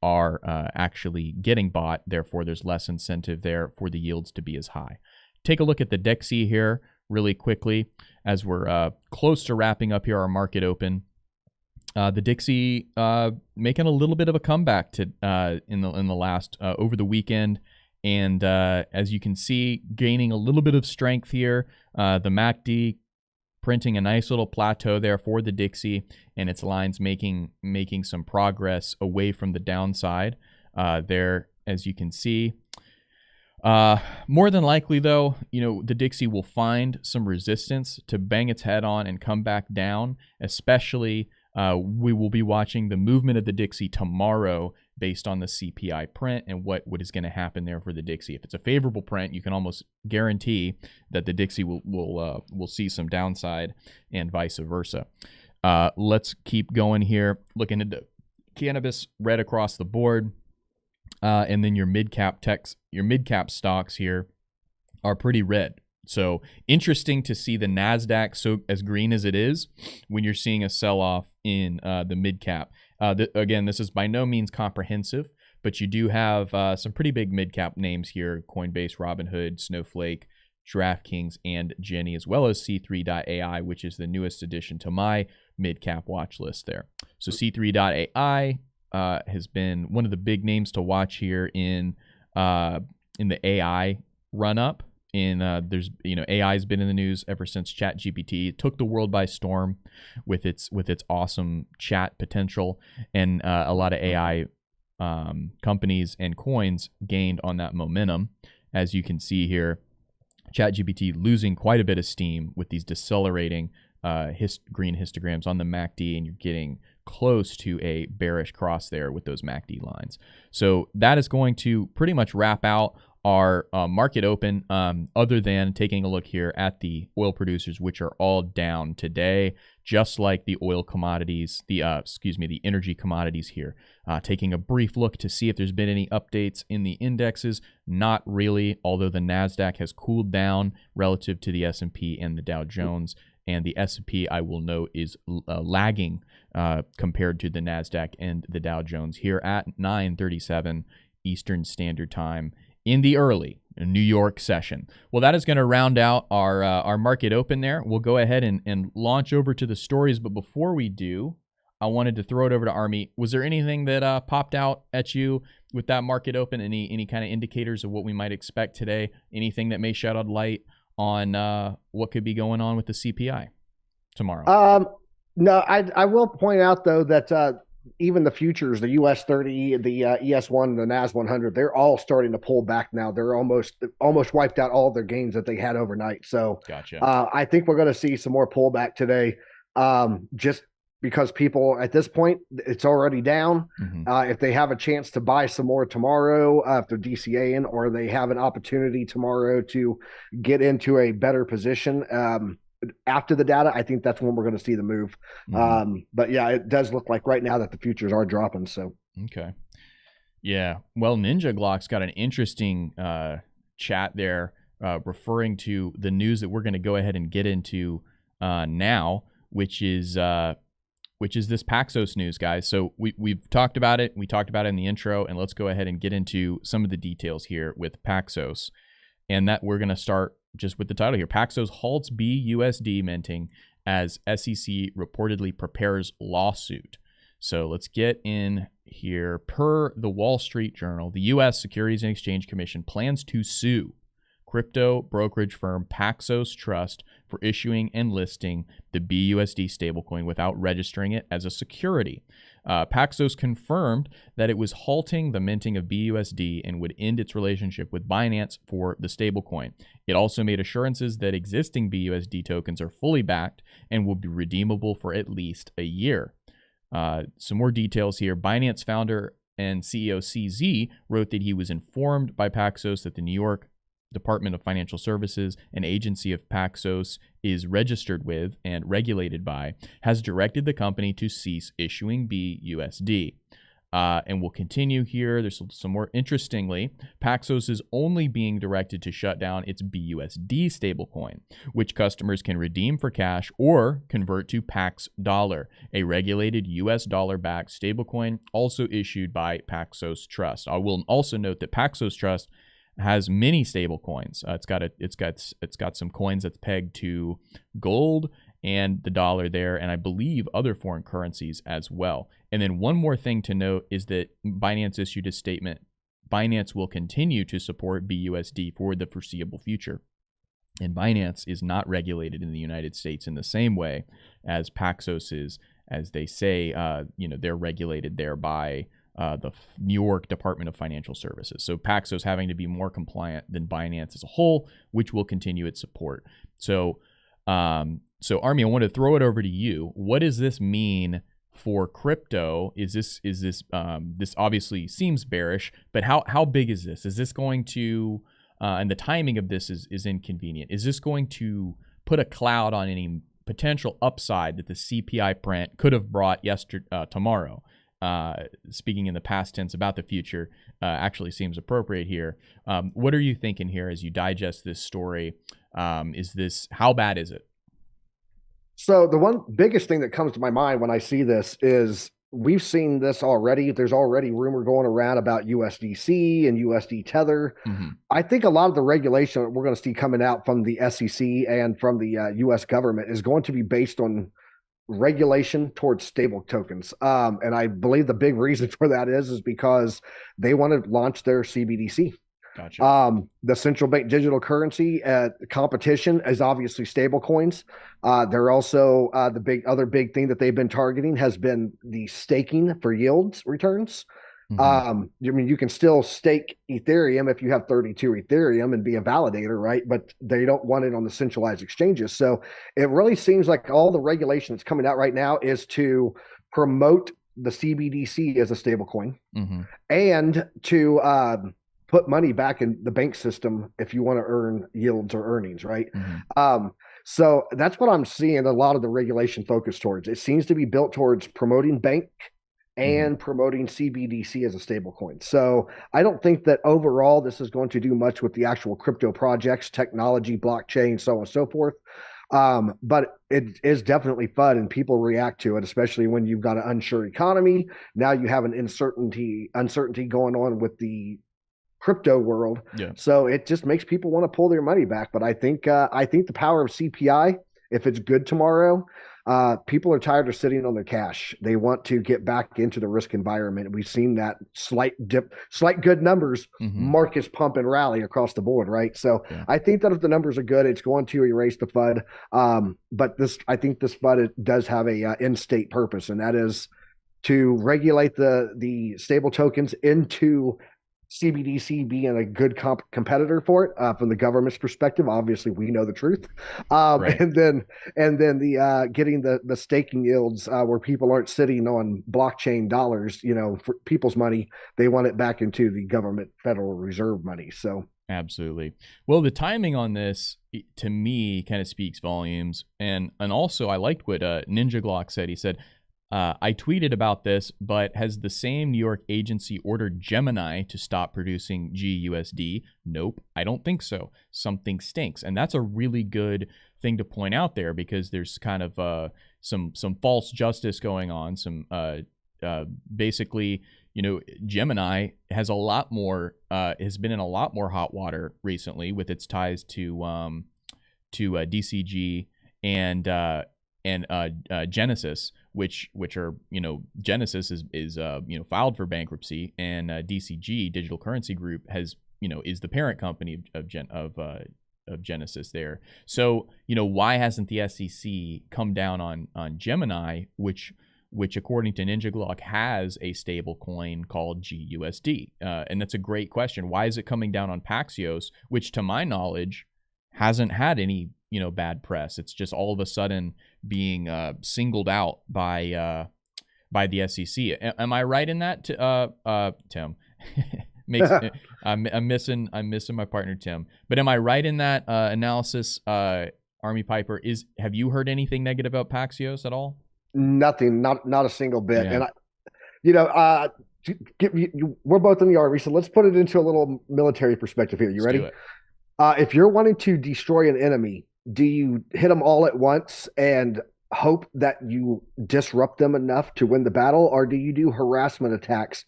are actually getting bought. Therefore, there's less incentive there for the yields to be as high. Take a look at the DXY here really quickly as we're close to wrapping up here our market open. The Dixie making a little bit of a comeback to in the last over the weekend, and as you can see, gaining a little bit of strength here. The MACD printing a nice little plateau there for the Dixie, and its lines making some progress away from the downside there, as you can see. More than likely, though, the Dixie will find some resistance to bang its head on and come back down. Especially, we will be watching the movement of the Dixie tomorrow based on the CPI print and what is going to happen there for the Dixie. If it's a favorable print, you can almost guarantee that the Dixie will see some downside, and vice versa. Let's keep going here. Looking into cannabis, red across the board. And then your mid-cap stocks here are pretty red. So interesting to see the NASDAQ so as green as it is when you're seeing a sell-off in the mid-cap. Again, this is by no means comprehensive, but you do have some pretty big mid-cap names here: Coinbase, Robinhood, Snowflake, DraftKings, and Jenny, as well as C3.ai, which is the newest addition to my mid-cap watch list there. So C3.ai has been one of the big names to watch here in the AI run-up. There's AI has been in the news ever since ChatGPT. It took the world by storm with its awesome chat potential, and a lot of AI companies and coins gained on that momentum. As you can see here, ChatGPT losing quite a bit of steam with these decelerating green histograms on the MACD, and you're getting close to a bearish cross there with those MACD lines. So that is going to pretty much wrap out our market open, other than taking a look here at the oil producers, which are all down today, just like the oil commodities, the energy commodities here. Taking a brief look to see if there's been any updates in the indexes. Not really, although the NASDAQ has cooled down relative to the S&P and the Dow Jones. And the S&P, I will note, is lagging compared to the NASDAQ and the Dow Jones here at 9:37 Eastern Standard Time in the early New York session. Well, that is going to round out our market open there. We'll go ahead and launch over to the stories. But before we do, I wanted to throw it over to Army. Was there anything that popped out at you with that market open? Any kind of indicators of what we might expect today? Anything that may shed a light on what could be going on with the CPI tomorrow? No, I will point out, though, that even the futures, the US 30, the ES1, the NAS 100, they're all starting to pull back now. They're almost wiped out all their gains that they had overnight. So gotcha. I think we're going to see some more pullback today, just because people at this point, it's already down. Mm-hmm. If they have a chance to buy some more tomorrow after DCAing, or they have an opportunity tomorrow to get into a better position after the data, I think that's when we're going to see the move. Mm-hmm. But yeah, it does look like right now that the futures are dropping. So okay, yeah. Well, Ninja Glock's got an interesting chat there, referring to the news that we're going to go ahead and get into now, which is this Paxos news, guys. So we've talked about it. We talked about it in the intro, and let's go ahead and get into some of the details here with Paxos. And that we're going to start just with the title here. Paxos halts BUSD minting as SEC reportedly prepares lawsuit. So let's get in here. Per the Wall Street Journal, the U.S. Securities and Exchange Commission plans to sue crypto brokerage firm Paxos Trust for issuing and listing the BUSD stablecoin without registering it as a security. Paxos confirmed that it was halting the minting of BUSD and would end its relationship with Binance for the stablecoin. It also made assurances that existing BUSD tokens are fully backed and will be redeemable for at least a year. Some more details here. Binance founder and CEO CZ wrote that he was informed by Paxos that the New York Department of Financial Services, an agency of Paxos is registered with and regulated by, has directed the company to cease issuing BUSD. And we'll continue here. There's some more. Interestingly, Paxos is only being directed to shut down its BUSD stablecoin, which customers can redeem for cash or convert to Pax Dollar, a regulated US dollar-backed stablecoin also issued by Paxos Trust. I will also note that Paxos Trust has many stable coins. It's got some coins that's pegged to gold and the dollar there, and I believe other foreign currencies as well. And then one more thing to note is that Binance issued a statement. Binance will continue to support BUSD for the foreseeable future. And Binance is not regulated in the United States in the same way as Paxos is, as they say, they're regulated there by the New York Department of Financial Services. So Paxos having to be more compliant than Binance as a whole, which will continue its support. So, Army, I want to throw it over to you. What does this mean for crypto? This obviously seems bearish, but how big is this? Is this going to, and the timing of this is inconvenient. Is this going to put a cloud on any potential upside that the CPI print could have brought tomorrow? Speaking in the past tense about the future actually seems appropriate here. What are you thinking here as you digest this story? How bad is it? So the one biggest thing that comes to my mind when I see this is we've seen this already. There's already rumor going around about USDC and USD Tether. Mm-hmm. I think a lot of the regulation that we're going to see coming out from the SEC and from the US government is going to be based on regulation towards stable tokens. And I believe the big reason for that is because they want to launch their CBDC. Gotcha. The central bank digital currency competition is obviously stable coins. They're also the other big thing that they've been targeting has been the staking for yields returns. Mm-hmm. I mean, you can still stake Ethereum if you have 32 Ethereum and be a validator, right? But they don't want it on the centralized exchanges. So it really seems like all the regulation that's coming out right now is to promote the CBDC as a stable coin, mm-hmm. and to put money back in the bank system if you want to earn yields or earnings, right? Mm-hmm. So that's what I'm seeing a lot of the regulation focus towards. It seems to be built towards promoting bank and promoting CBDC as a stable coin. So I don't think that overall this is going to do much with the actual crypto projects, technology, blockchain, so on and so forth. But it is definitely fun and people react to it, especially when you've got an unsure economy. Now you have an uncertainty going on with the crypto world. Yeah. So it just makes people want to pull their money back. But I think the power of CPI, if it's good tomorrow, people are tired of sitting on their cash. They want to get back into the risk environment. We've seen that slight good numbers, markets pump and rally across the board, right? So yeah. I think that if the numbers are good, it's going to erase the FUD. But I think this FUD does have a end state purpose, and that is to regulate the stable tokens into CBDC being a good competitor for it from the government's perspective. Obviously, we know the truth, right. and then the getting the staking yields where people aren't sitting on blockchain dollars, for people's money. They want it back into the government Federal Reserve money. So absolutely. Well, the timing on this to me kind of speaks volumes, and also I liked what Ninja Glock said. He said, I tweeted about this, but has the same New York agency ordered Gemini to stop producing GUSD? Nope, I don't think so. Something stinks. And that's a really good thing to point out there, because there's kind of some false justice going on. Basically, Gemini has has been in a lot more hot water recently with its ties to DCG and Genesis, which are, Genesis is filed for bankruptcy, and DCG, Digital Currency Group, is the parent company of Genesis there. So why hasn't the SEC come down on Gemini, which according to Ninja Glock has a stable coin called GUSD? And that's a great question. Why is it coming down on Paxos, which to my knowledge hasn't had any bad press? It's just all of a sudden being singled out by the SEC. Am I right in that, Tim? I'm missing my partner Tim. But am I right in that analysis, Army Piper? Have you heard anything negative about Paxos at all? Nothing, not a single bit. Yeah. And we're both in the Army, so let's put it into a little military perspective here. You ready? Let's do it. If you're wanting to destroy an enemy, do you hit them all at once and hope that you disrupt them enough to win the battle, or do you do harassment attacks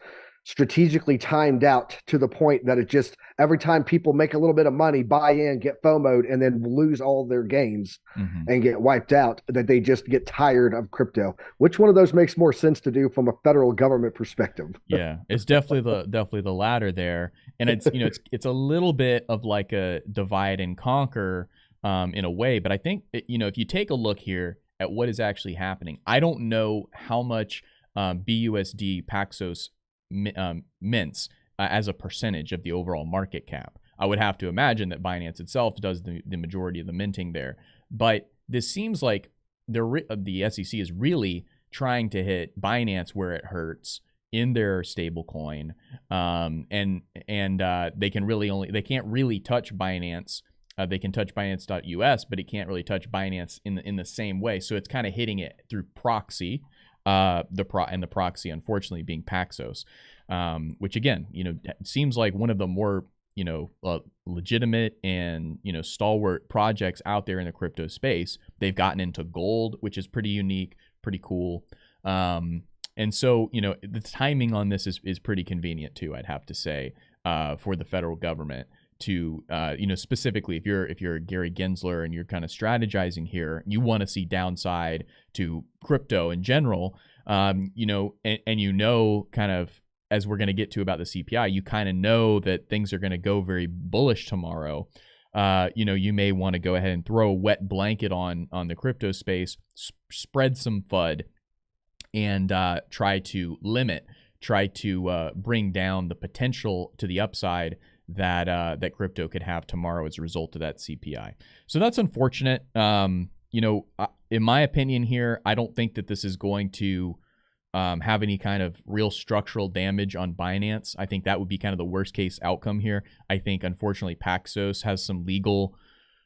strategically timed out to the point that it just every time people make a little bit of money, buy in, get FOMO'd, and then lose all their gains and get wiped out, that they just get tired of crypto. Which one of those makes more sense to do from a federal government perspective? Yeah, it's definitely the latter there, and it's a little bit of like a divide and conquer in a way. But I think if you take a look here at what is actually happening, I don't know how much BUSD Paxos mints as a percentage of the overall market cap. I would have to imagine that Binance itself does the majority of the minting there. But this seems like the SEC is really trying to hit Binance where it hurts in their stable coin. And they can't really touch Binance. They can touch Binance.us, but it can't really touch Binance in the same way. So it's kind of hitting it through proxy. The proxy, unfortunately, being Paxos, which again, seems like one of the more legitimate and stalwart projects out there in the crypto space. They've gotten into gold, which is pretty unique, pretty cool, and so the timing on this is pretty convenient too. I'd have to say for the federal government to specifically if you're Gary Gensler and you're kind of strategizing here, you want to see downside to crypto in general, and kind of, as we're going to get to about the CPI, you kind of know that things are going to go very bullish tomorrow. You may want to go ahead and throw a wet blanket on the crypto space, spread some FUD, and try to bring down the potential to the upside that crypto could have tomorrow as a result of that CPI. So that's unfortunate. In my opinion here, I don't think that this is going to have any kind of real structural damage on Binance. I think that would be kind of the worst case outcome here. I think, unfortunately, Paxos has some legal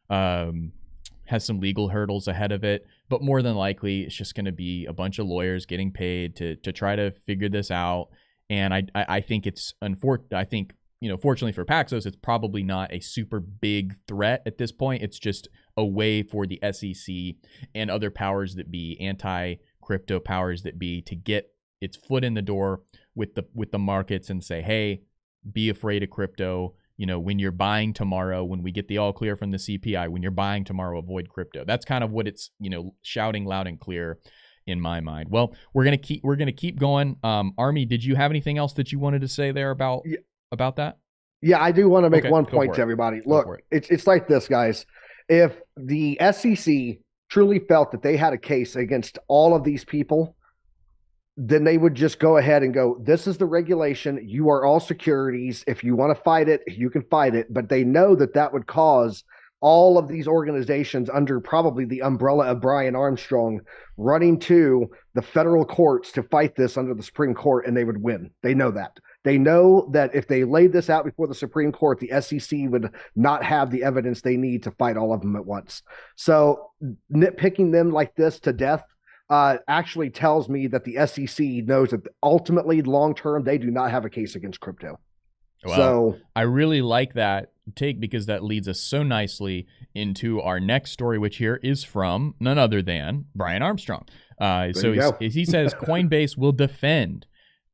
hurdles ahead of it, but more than likely, it's just going to be a bunch of lawyers getting paid to try to figure this out. And I think it's unfortunate. I think, fortunately for Paxos, it's probably not a super big threat at this point. It's just a way for the SEC and other powers that be, anti-crypto powers that be, to get its foot in the door with the markets and say, hey, be afraid of crypto. When you're buying tomorrow, when we get the all clear from the CPI, when you're buying tomorrow, avoid crypto. That's kind of what it's, shouting loud and clear in my mind. Well, we're going to keep going. Army, did you have anything else that you wanted to say there about that? Yeah, I do want to make one point to everybody. Look, it's like this, guys. If the SEC truly felt that they had a case against all of these people, then they would just go ahead and go, this is the regulation. You are all securities. If you want to fight it, you can fight it. But they know that would cause all of these organizations under probably the umbrella of Brian Armstrong running to the federal courts to fight this under the Supreme Court, and they would win. They know that. They know that if they laid this out before the Supreme Court, the SEC would not have the evidence they need to fight all of them at once. So nitpicking them like this to death actually tells me that the SEC knows that ultimately, long term, they do not have a case against crypto. Well, so I really like that take, because that leads us so nicely into our next story, which here is from none other than Brian Armstrong. So he says Coinbase will defend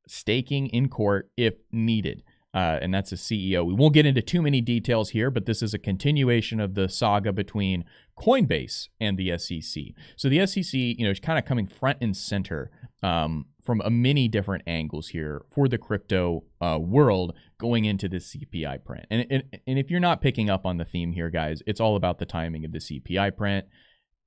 staking in court if needed. And that's a CEO. We won't get into too many details here, but this is a continuation of the saga between Coinbase and the SEC. So the SEC, is kind of coming front and center from many different angles here for the crypto world going into the CPI print. And if you're not picking up on the theme here, guys, it's all about the timing of the CPI print.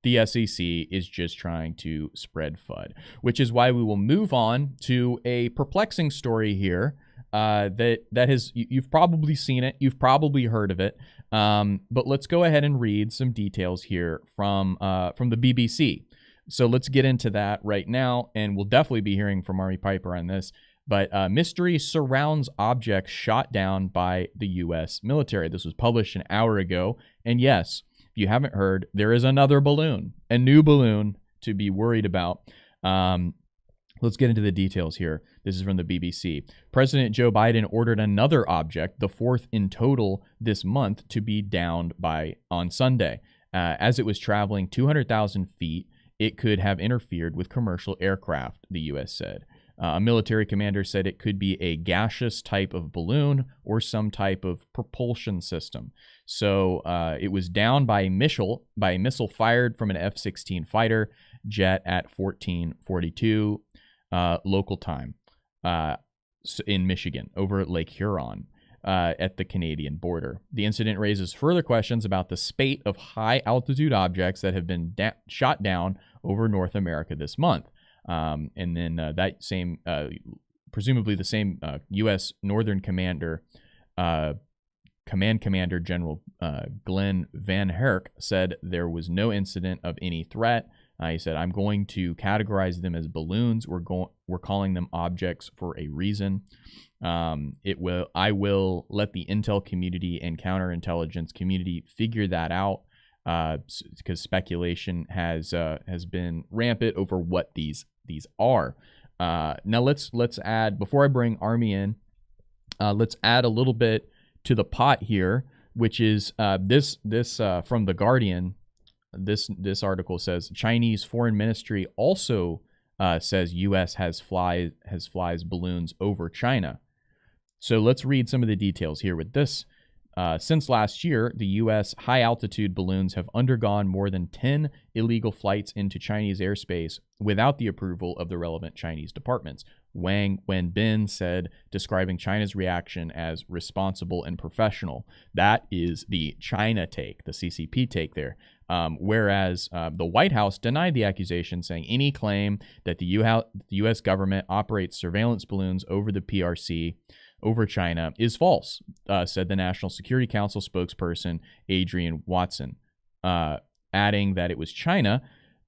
The SEC is just trying to spread FUD, which is why we will move on to a perplexing story here. You've probably seen it, you've probably heard of it, but let's go ahead and read some details here from the BBC. So let's get into that right now, and we'll definitely be hearing from Army Piper on this. But mystery surrounds objects shot down by the U.S. military. This was published an hour ago, and yes, if you haven't heard, there is another balloon, a new balloon to be worried about. Let's get into the details here. This is from the BBC. President Joe Biden ordered another object, the fourth in total this month, to be downed on Sunday. As it was traveling 200,000 feet, it could have interfered with commercial aircraft, the U.S. said. A military commander said it could be a gaseous type of balloon or some type of propulsion system. So it was down by a missile fired from an F-16 fighter jet at 14:42 local time in Michigan over Lake Huron. At the Canadian border. The incident raises further questions about the spate of high-altitude objects that have been shot down over North America this month. And then that same, presumably the same U.S. Northern Commander, Command Commander General Glenn Van Herk said there was no incident of any threat. He said, "I'm going to categorize them as balloons. We're calling them objects for a reason. I will let the intel community and counterintelligence community figure that out, because speculation has been rampant over what these are." Now let's add, before I bring Army in, let's add a little bit to the pot here, which is this from The Guardian. This article says Chinese Foreign Ministry also says U.S. has flies balloons over China. So let's read some of the details here with this. Since last year, the U.S. high-altitude balloons have undergone more than 10 illegal flights into Chinese airspace without the approval of the relevant Chinese departments, Wang Wenbin said, describing China's reaction as responsible and professional. That is the China take, the CCP take there. Whereas the White House denied the accusation, saying any claim that the U.S. government operates surveillance balloons over the PRC over China is false, said the National Security Council spokesperson Adrian Watson, adding that it was China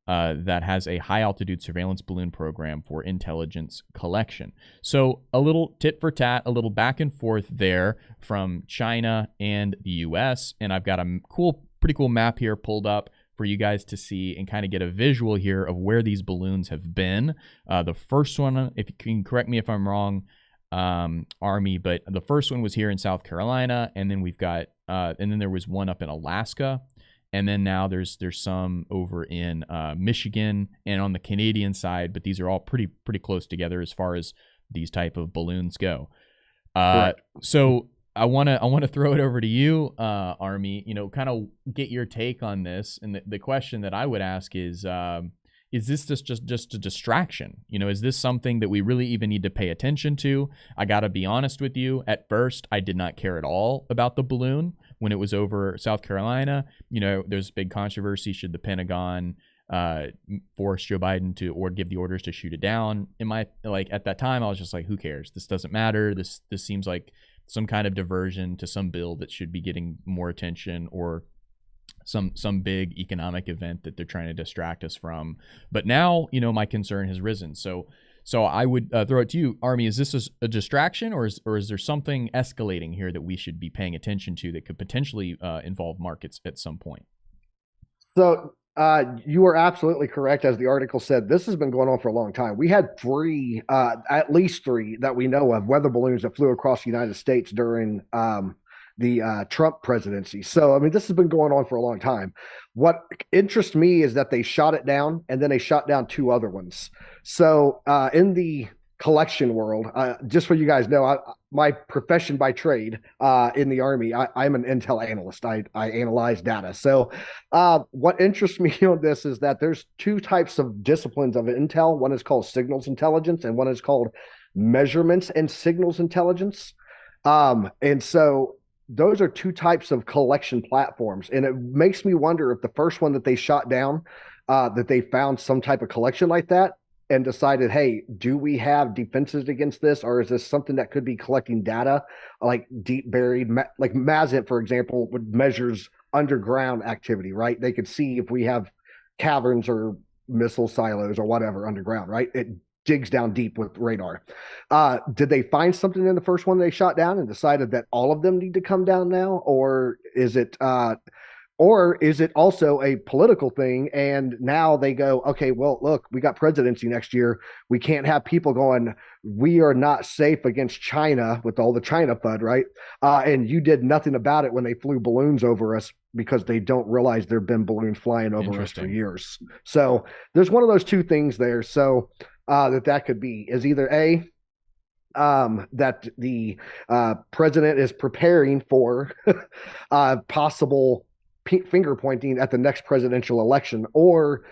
that has a high-altitude surveillance balloon program for intelligence collection. So a little tit for tat, a little back and forth there from China and the U.S., and I've got a pretty cool map here pulled up for you guys to see and kind of get a visual here of where these balloons have been. The first one, if you can correct me if I'm wrong, Army, but the first one was here in South Carolina, and then we've got and then there was one up in Alaska, and then now there's some over in Michigan and on the Canadian side, but these are all pretty close together as far as these type of balloons go. So I want to throw it over to you, Army, kind of get your take on this. And the question that I would ask is this just a distraction? Is this something that we really even need to pay attention to? I got to be honest with you. At first, I did not care at all about the balloon when it was over South Carolina. There's big controversy. Should the Pentagon force Joe Biden to give the orders to shoot it down? At that time, I was just like, who cares? This doesn't matter. This seems like some kind of diversion to some bill that should be getting more attention, or some big economic event that they're trying to distract us from. But now, my concern has risen. So I would throw it to you, Army. Is this a distraction, or is there something escalating here that we should be paying attention to that could potentially involve markets at some point? So you are absolutely correct. As the article said, this has been going on for a long time. We had at least three that we know of, weather balloons that flew across the United States during the Trump presidency. So, this has been going on for a long time. What interests me is that they shot it down, and then they shot down two other ones. So in the collection world, just so you guys know, my profession by trade in the Army, I'm an intel analyst. I analyze data. So what interests me on this is that there's two types of disciplines of intel. One is called signals intelligence, and one is called measurements and signals intelligence. And so those are two types of collection platforms. And it makes me wonder if the first one that they shot down, that they found some type of collection like that and decided, hey, do we have defenses against this? Or is this something that could be collecting data like deep buried, like Mazint, for example, measures underground activity, right? They could see if we have caverns or missile silos or whatever underground, right? It digs down deep with radar. Did they find something in the first one they shot down and decided that all of them need to come down now? Or is it Or is it also a political thing? And now they go, okay, well, look, we got presidency next year. We can't have people going, we are not safe against China with all the China FUD, right? And you did nothing about it when they flew balloons over us because they don't realize there have been balloons flying over us for years. So there's one of those two things there. So that could be is either A, that the president is preparing for possible finger pointing at the next presidential election, or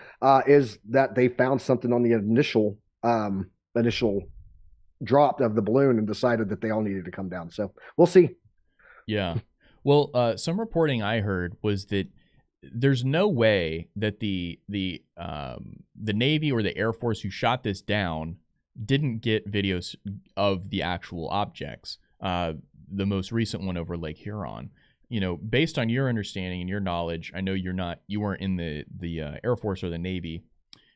is that they found something on the initial drop of the balloon and decided that they all needed to come down. So we'll see. Yeah. Well, some reporting I heard was that there's no way that the Navy or the Air Force who shot this down didn't get videos of the actual objects. The most recent one over Lake Huron. You know, based on your understanding and your knowledge, I know you weren't in the Air Force or the Navy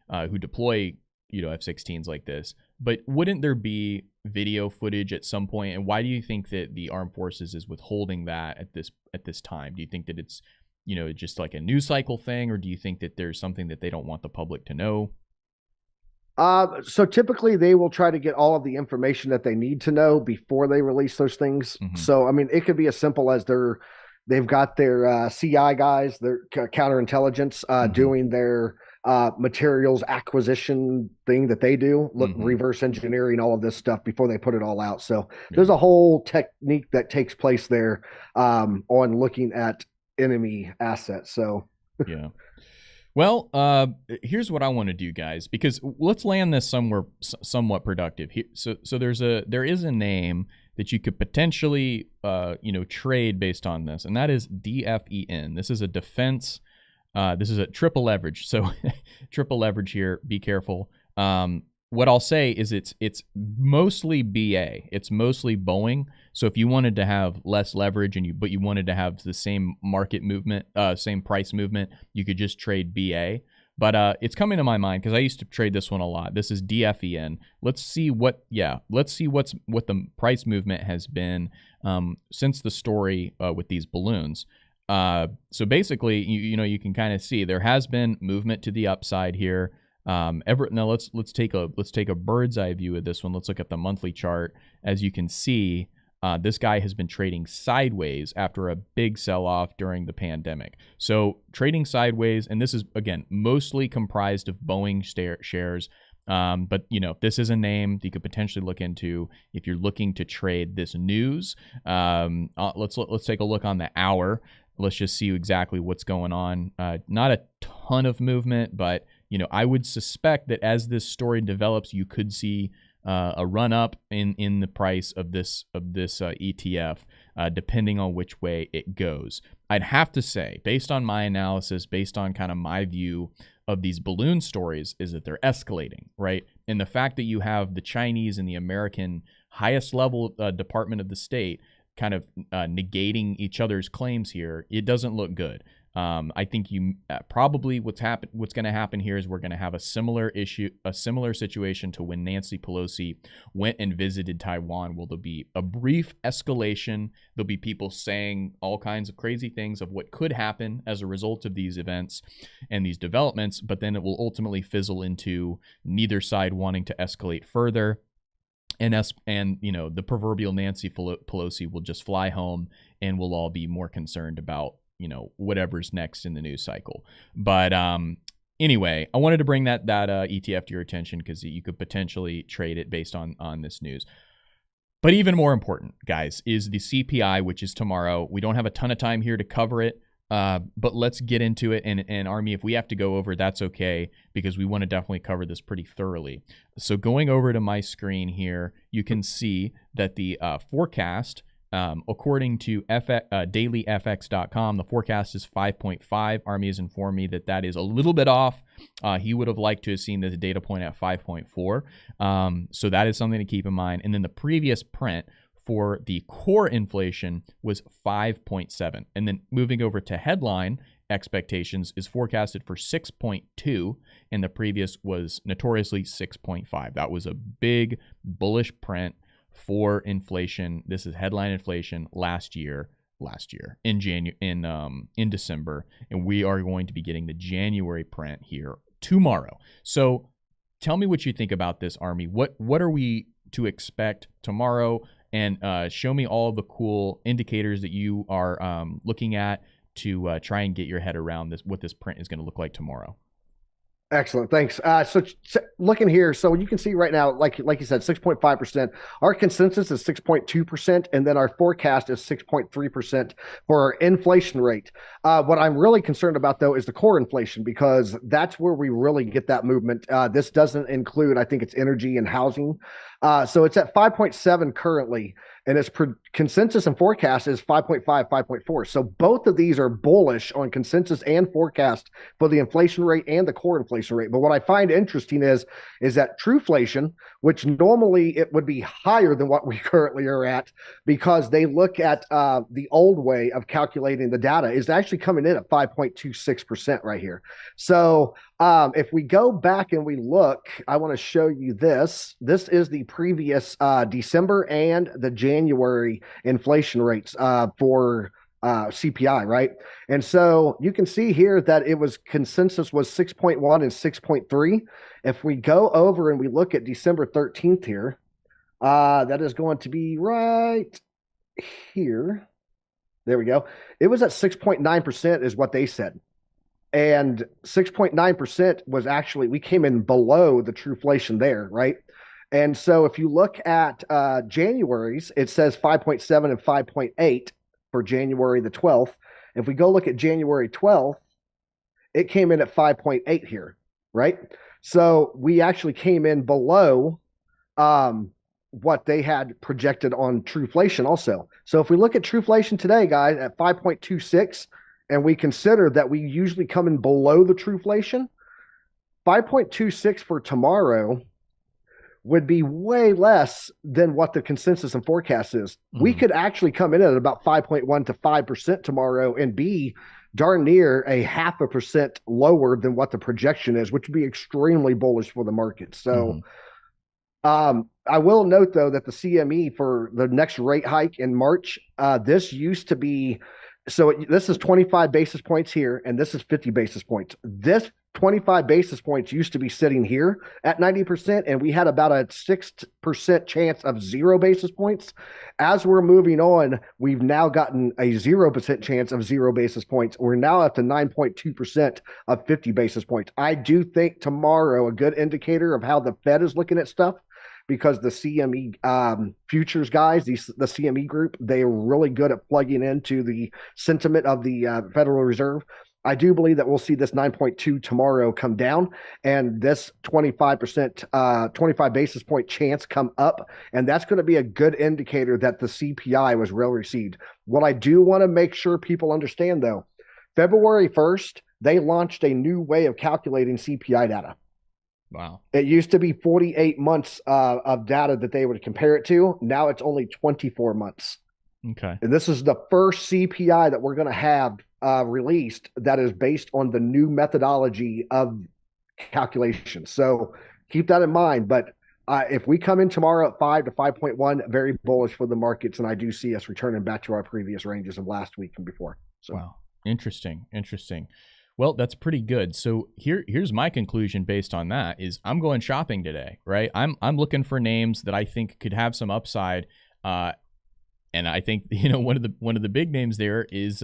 who deploy, you know, F-16s like this, but wouldn't there be video footage at some point? And why do you think that the Armed Forces is withholding that at this time? Do you think that it's, you know, just like a news cycle thing, or do you think that there's something that they don't want the public to know? So typically they will try to get all of the information that they need to know before they release those things. Mm-hmm. So, I mean, it could be as simple as they've got their CI guys, their counterintelligence, mm-hmm. doing their materials acquisition thing that they do, mm-hmm. reverse engineering all of this stuff before they put it all out. So there's a whole technique that takes place there on looking at enemy assets. So yeah. Well, here's what I want to do, guys, because let's land this somewhere somewhat productive. So there is a name that you could potentially, trade based on this, and that is DFEN. This is a defense. This is a triple leverage. So triple leverage here. Be careful. What I'll say is it's mostly BA. It's mostly Boeing. So if you wanted to have less leverage but you wanted to have the same market movement, same price movement, you could just trade BA. But it's coming to my mind because I used to trade this one a lot. This is DFEN. Let's see what the price movement has been since the story with these balloons. So basically, you can kind of see there has been movement to the upside here. Now let's take a bird's eye view of this one. Let's look at the monthly chart. As you can see, this guy has been trading sideways after a big sell-off during the pandemic. So trading sideways, and this is again mostly comprised of Boeing shares. But this is a name that you could potentially look into if you're looking to trade this news. Let's take a look on the hour. Let's just see exactly what's going on. Not a ton of movement, but I would suspect that as this story develops, you could see a run up in the price of this ETF, depending on which way it goes. I'd have to say, based on my analysis, based on kind of my view of these balloon stories, is that they're escalating, right? And the fact that you have the Chinese and the American highest level Department of the State kind of negating each other's claims here, it doesn't look good. I think probably what's going to happen here is we're going to have a similar situation to when Nancy Pelosi went and visited Taiwan. There'll be a brief escalation. There'll be people saying all kinds of crazy things of what could happen as a result of these events and these developments, but then it will ultimately fizzle into neither side wanting to escalate further. And the proverbial Nancy Pelosi will just fly home, and we'll all be more concerned about whatever's next in the news cycle. But anyway, I wanted to bring that ETF to your attention because you could potentially trade it based on this news. But even more important, guys, is the CPI, which is tomorrow. We don't have a ton of time here to cover it, but let's get into it. And Army, if we have to go over, that's okay, because we want to definitely cover this pretty thoroughly. So going over to my screen here, you can see that the forecast, according to dailyfx.com, the forecast is 5.5. Army has informed me that is a little bit off. He would have liked to have seen this data point at 5.4. So that is something to keep in mind. And then the previous print for the core inflation was 5.7. And then moving over to headline expectations is forecasted for 6.2, and the previous was notoriously 6.5. That was a big bullish print for inflation. This is headline inflation last year. last year in December, and we are going to be getting the January print here tomorrow. So tell me what you think about this, Army. What are we to expect tomorrow? And show me all the cool indicators that you are looking at to try and get your head around what this print is going to look like tomorrow. Excellent. Thanks. So looking here, so you can see right now, like you said, 6.5%. Our consensus is 6.2%, and then our forecast is 6.3% for our inflation rate. What I'm really concerned about, though, is the core inflation, because that's where we really get that movement. This doesn't include, I think it's energy and housing. So it's at 5.7 currently, and its consensus and forecast is 5.5, 5.4. So both of these are bullish on consensus and forecast for the inflation rate and the core inflation rate. But what I find interesting is that trueflation, which normally it would be higher than what we currently are at, because they look at the old way of calculating the data, is actually coming in at 5.26% right here. So if we go back and we look, I want to show you this. This is the previous December and the January inflation rates for CPI, right? And so you can see here that it was consensus was 6.1 and 6.3. If we go over and we look at December 13th here, that is going to be right here. There we go. It was at 6.9% is what they said. And 6.9% was actually, we came in below the trueflation there, right? And so if you look at January's, it says 5.7 and 5.8 for January the 12th. If we go look at January 12th, it came in at 5.8 here, right? So we actually came in below what they had projected on trueflation also. So if we look at trueflation today, guys, at 5.26, and we consider that we usually come in below the trueflation, 5.26 for tomorrow would be way less than what the consensus and forecast is. Mm-hmm. We could actually come in at about 5.1 to 5% tomorrow and be darn near a 0.5% lower than what the projection is, which would be extremely bullish for the market. So I will note, though, that the CME for the next rate hike in March, this used to be, this is 25 basis points here, and this is 50 basis points. This 25 basis points used to be sitting here at 90%, and we had about a 6% chance of 0 basis points. As we're moving on, we've now gotten a 0% chance of 0 basis points. We're now up to 9.2% of 50 basis points. I do think tomorrow a good indicator of how the Fed is looking at stuff, because the CME futures guys, the CME group, they are really good at plugging into the sentiment of the Federal Reserve. I do believe that we'll see this 9.2 tomorrow come down, and this 25%, 25 basis point chance come up, and that's going to be a good indicator that the CPI was well received. What I do want to make sure people understand, though, February 1st, they launched a new way of calculating CPI data. Wow. It used to be 48 months of data that they would compare it to. Now it's only 24 months. Okay. And this is the first CPI that we're going to have released that is based on the new methodology of calculation. So keep that in mind. But if we come in tomorrow at 5 to 5.1, very bullish for the markets. And I do see us returning back to our previous ranges of last week and before. So. Wow. Interesting. Well, that's pretty good. So here's my conclusion based on that is I'm going shopping today, right? I'm looking for names that I think could have some upside. And I think, one of the big names there is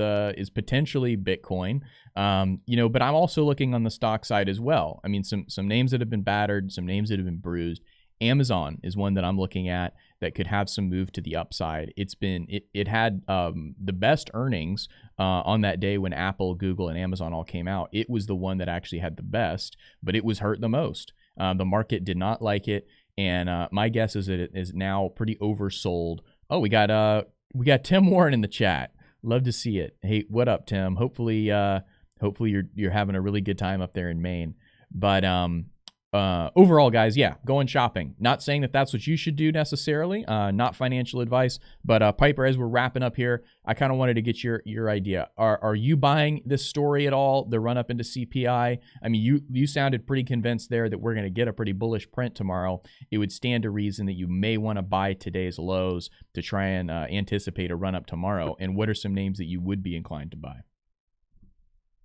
potentially Bitcoin. But I'm also looking on the stock side as well. I mean, some names that have been battered, some names that have been bruised. Amazon is one that I'm looking at that could have some move to the upside. It had the best earnings on that day when Apple, Google, and Amazon all came out. It was the one that actually had the best, but it was hurt the most. The market did not like it, and my guess is that it is now pretty oversold. Oh, we got Tim Warren in the chat. Love to see it. Hey, what up, Tim? Hopefully you're having a really good time up there in Maine. But overall, guys, yeah, going shopping. Not saying that that's what you should do necessarily, not financial advice, but Piper, as we're wrapping up here, I kind of wanted to get your idea. Are you buying this story at all, the run up into CPI? I mean, you sounded pretty convinced there that we're going to get a pretty bullish print tomorrow. It would stand to reason that you may want to buy today's lows to try and anticipate a run up tomorrow. And what are some names that you would be inclined to buy?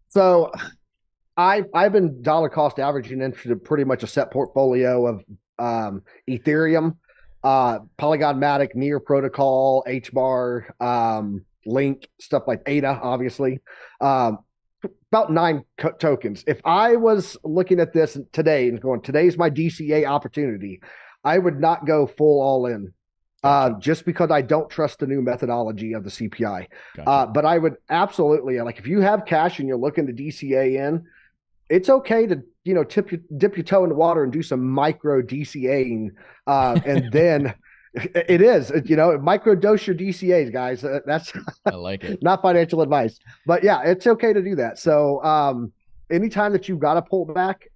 So I've been dollar cost averaging into pretty much a set portfolio of Ethereum, Polygon Matic, Near Protocol, HBAR, Link, stuff like ADA, obviously. About 9 tokens. If I was looking at this today and going, today's my DCA opportunity, I would not go full all in. Just because I don't trust the new methodology of the CPI. Gotcha. But I would absolutely, like, if you have cash and you're looking to DCA in, it's okay to, dip your toe in the water and do some micro DCAing. And then it is, micro dose your DCAs, guys. That's I like it. Not financial advice, but yeah, it's okay to do that. So anytime that you've got to pull back,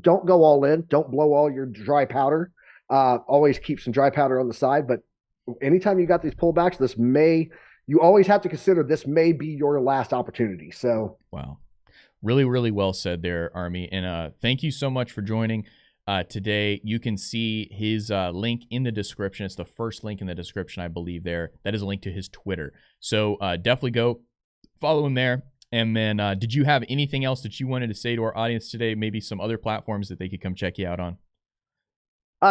don't go all in. Don't blow all your dry powder. Always keep some dry powder on the side. But anytime you got these pullbacks, you always have to consider this may be your last opportunity. So wow. Really, really well said there, Army. And thank you so much for joining today. You can see his link in the description. It's the first link in the description, I believe, there. That is a link to his Twitter. So definitely go follow him there. And then did you have anything else that you wanted to say to our audience today? Maybe some other platforms that they could come check you out on?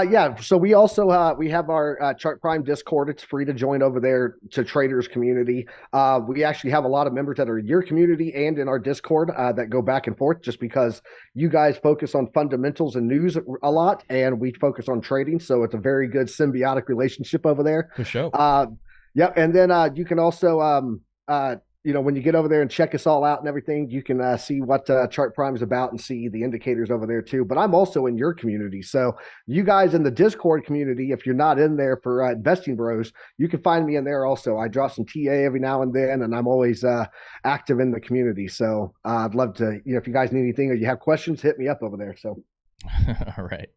Yeah, so we also we have our Chart Prime Discord. It's free to join over there to traders community. We actually have a lot of members that are in your community and in our Discord that go back and forth, just because you guys focus on fundamentals and news a lot, and we focus on trading. So it's a very good symbiotic relationship over there. For sure. Yeah, and then you can also when you get over there and check us all out and everything, you can see what Chart Prime is about and see the indicators over there too. But I'm also in your community. So you guys in the Discord community, if you're not in there for Investing Bros, you can find me in there also. I drop some TA every now and then, and I'm always active in the community. So I'd love to, if you guys need anything or you have questions, hit me up over there. So, all right.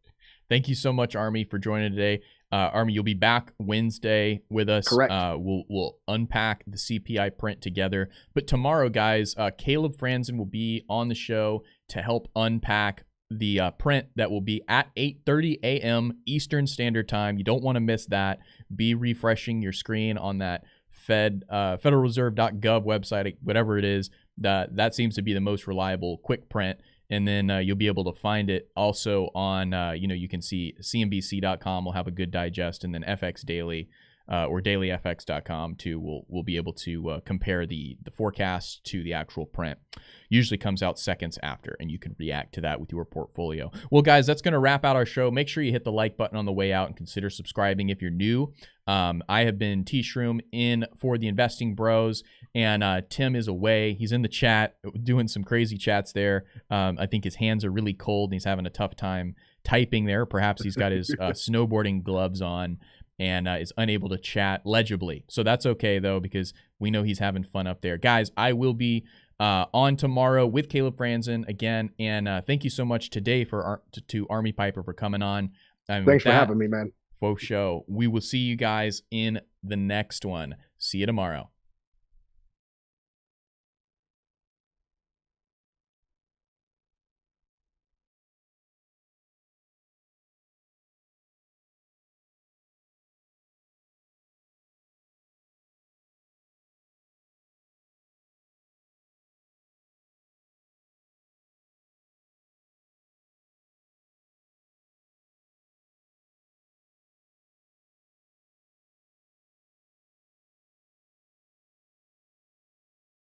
Thank you so much, Army, for joining today. Army, you'll be back Wednesday with us. Correct. We'll unpack the CPI print together. But tomorrow, guys, Caleb Franzen will be on the show to help unpack the print that will be at 8:30 a.m. Eastern Standard Time. You don't want to miss that. Be refreshing your screen on that federalreserve.gov website, whatever it is. That seems to be the most reliable quick print. And then you'll be able to find it also on, you can see CNBC.com will have a good digest, and then FX Daily or dailyfx.com too. We'll be able to compare the forecast to the actual print. Usually comes out seconds after, and you can react to that with your portfolio. Well, guys, that's going to wrap out our show. Make sure you hit the like button on the way out and consider subscribing if you're new. I have been T-Shroom in for the Investing Bros, and Tim is away. He's in the chat doing some crazy chats there. I think his hands are really cold, and he's having a tough time typing there. Perhaps he's got his snowboarding gloves on and is unable to chat legibly. So that's okay, though, because we know he's having fun up there. Guys, I will be on tomorrow with Caleb Franzen again, and thank you so much today to Army Piper for coming on. Thanks for having me, man. Faux show. We will see you guys in the next one. See you tomorrow.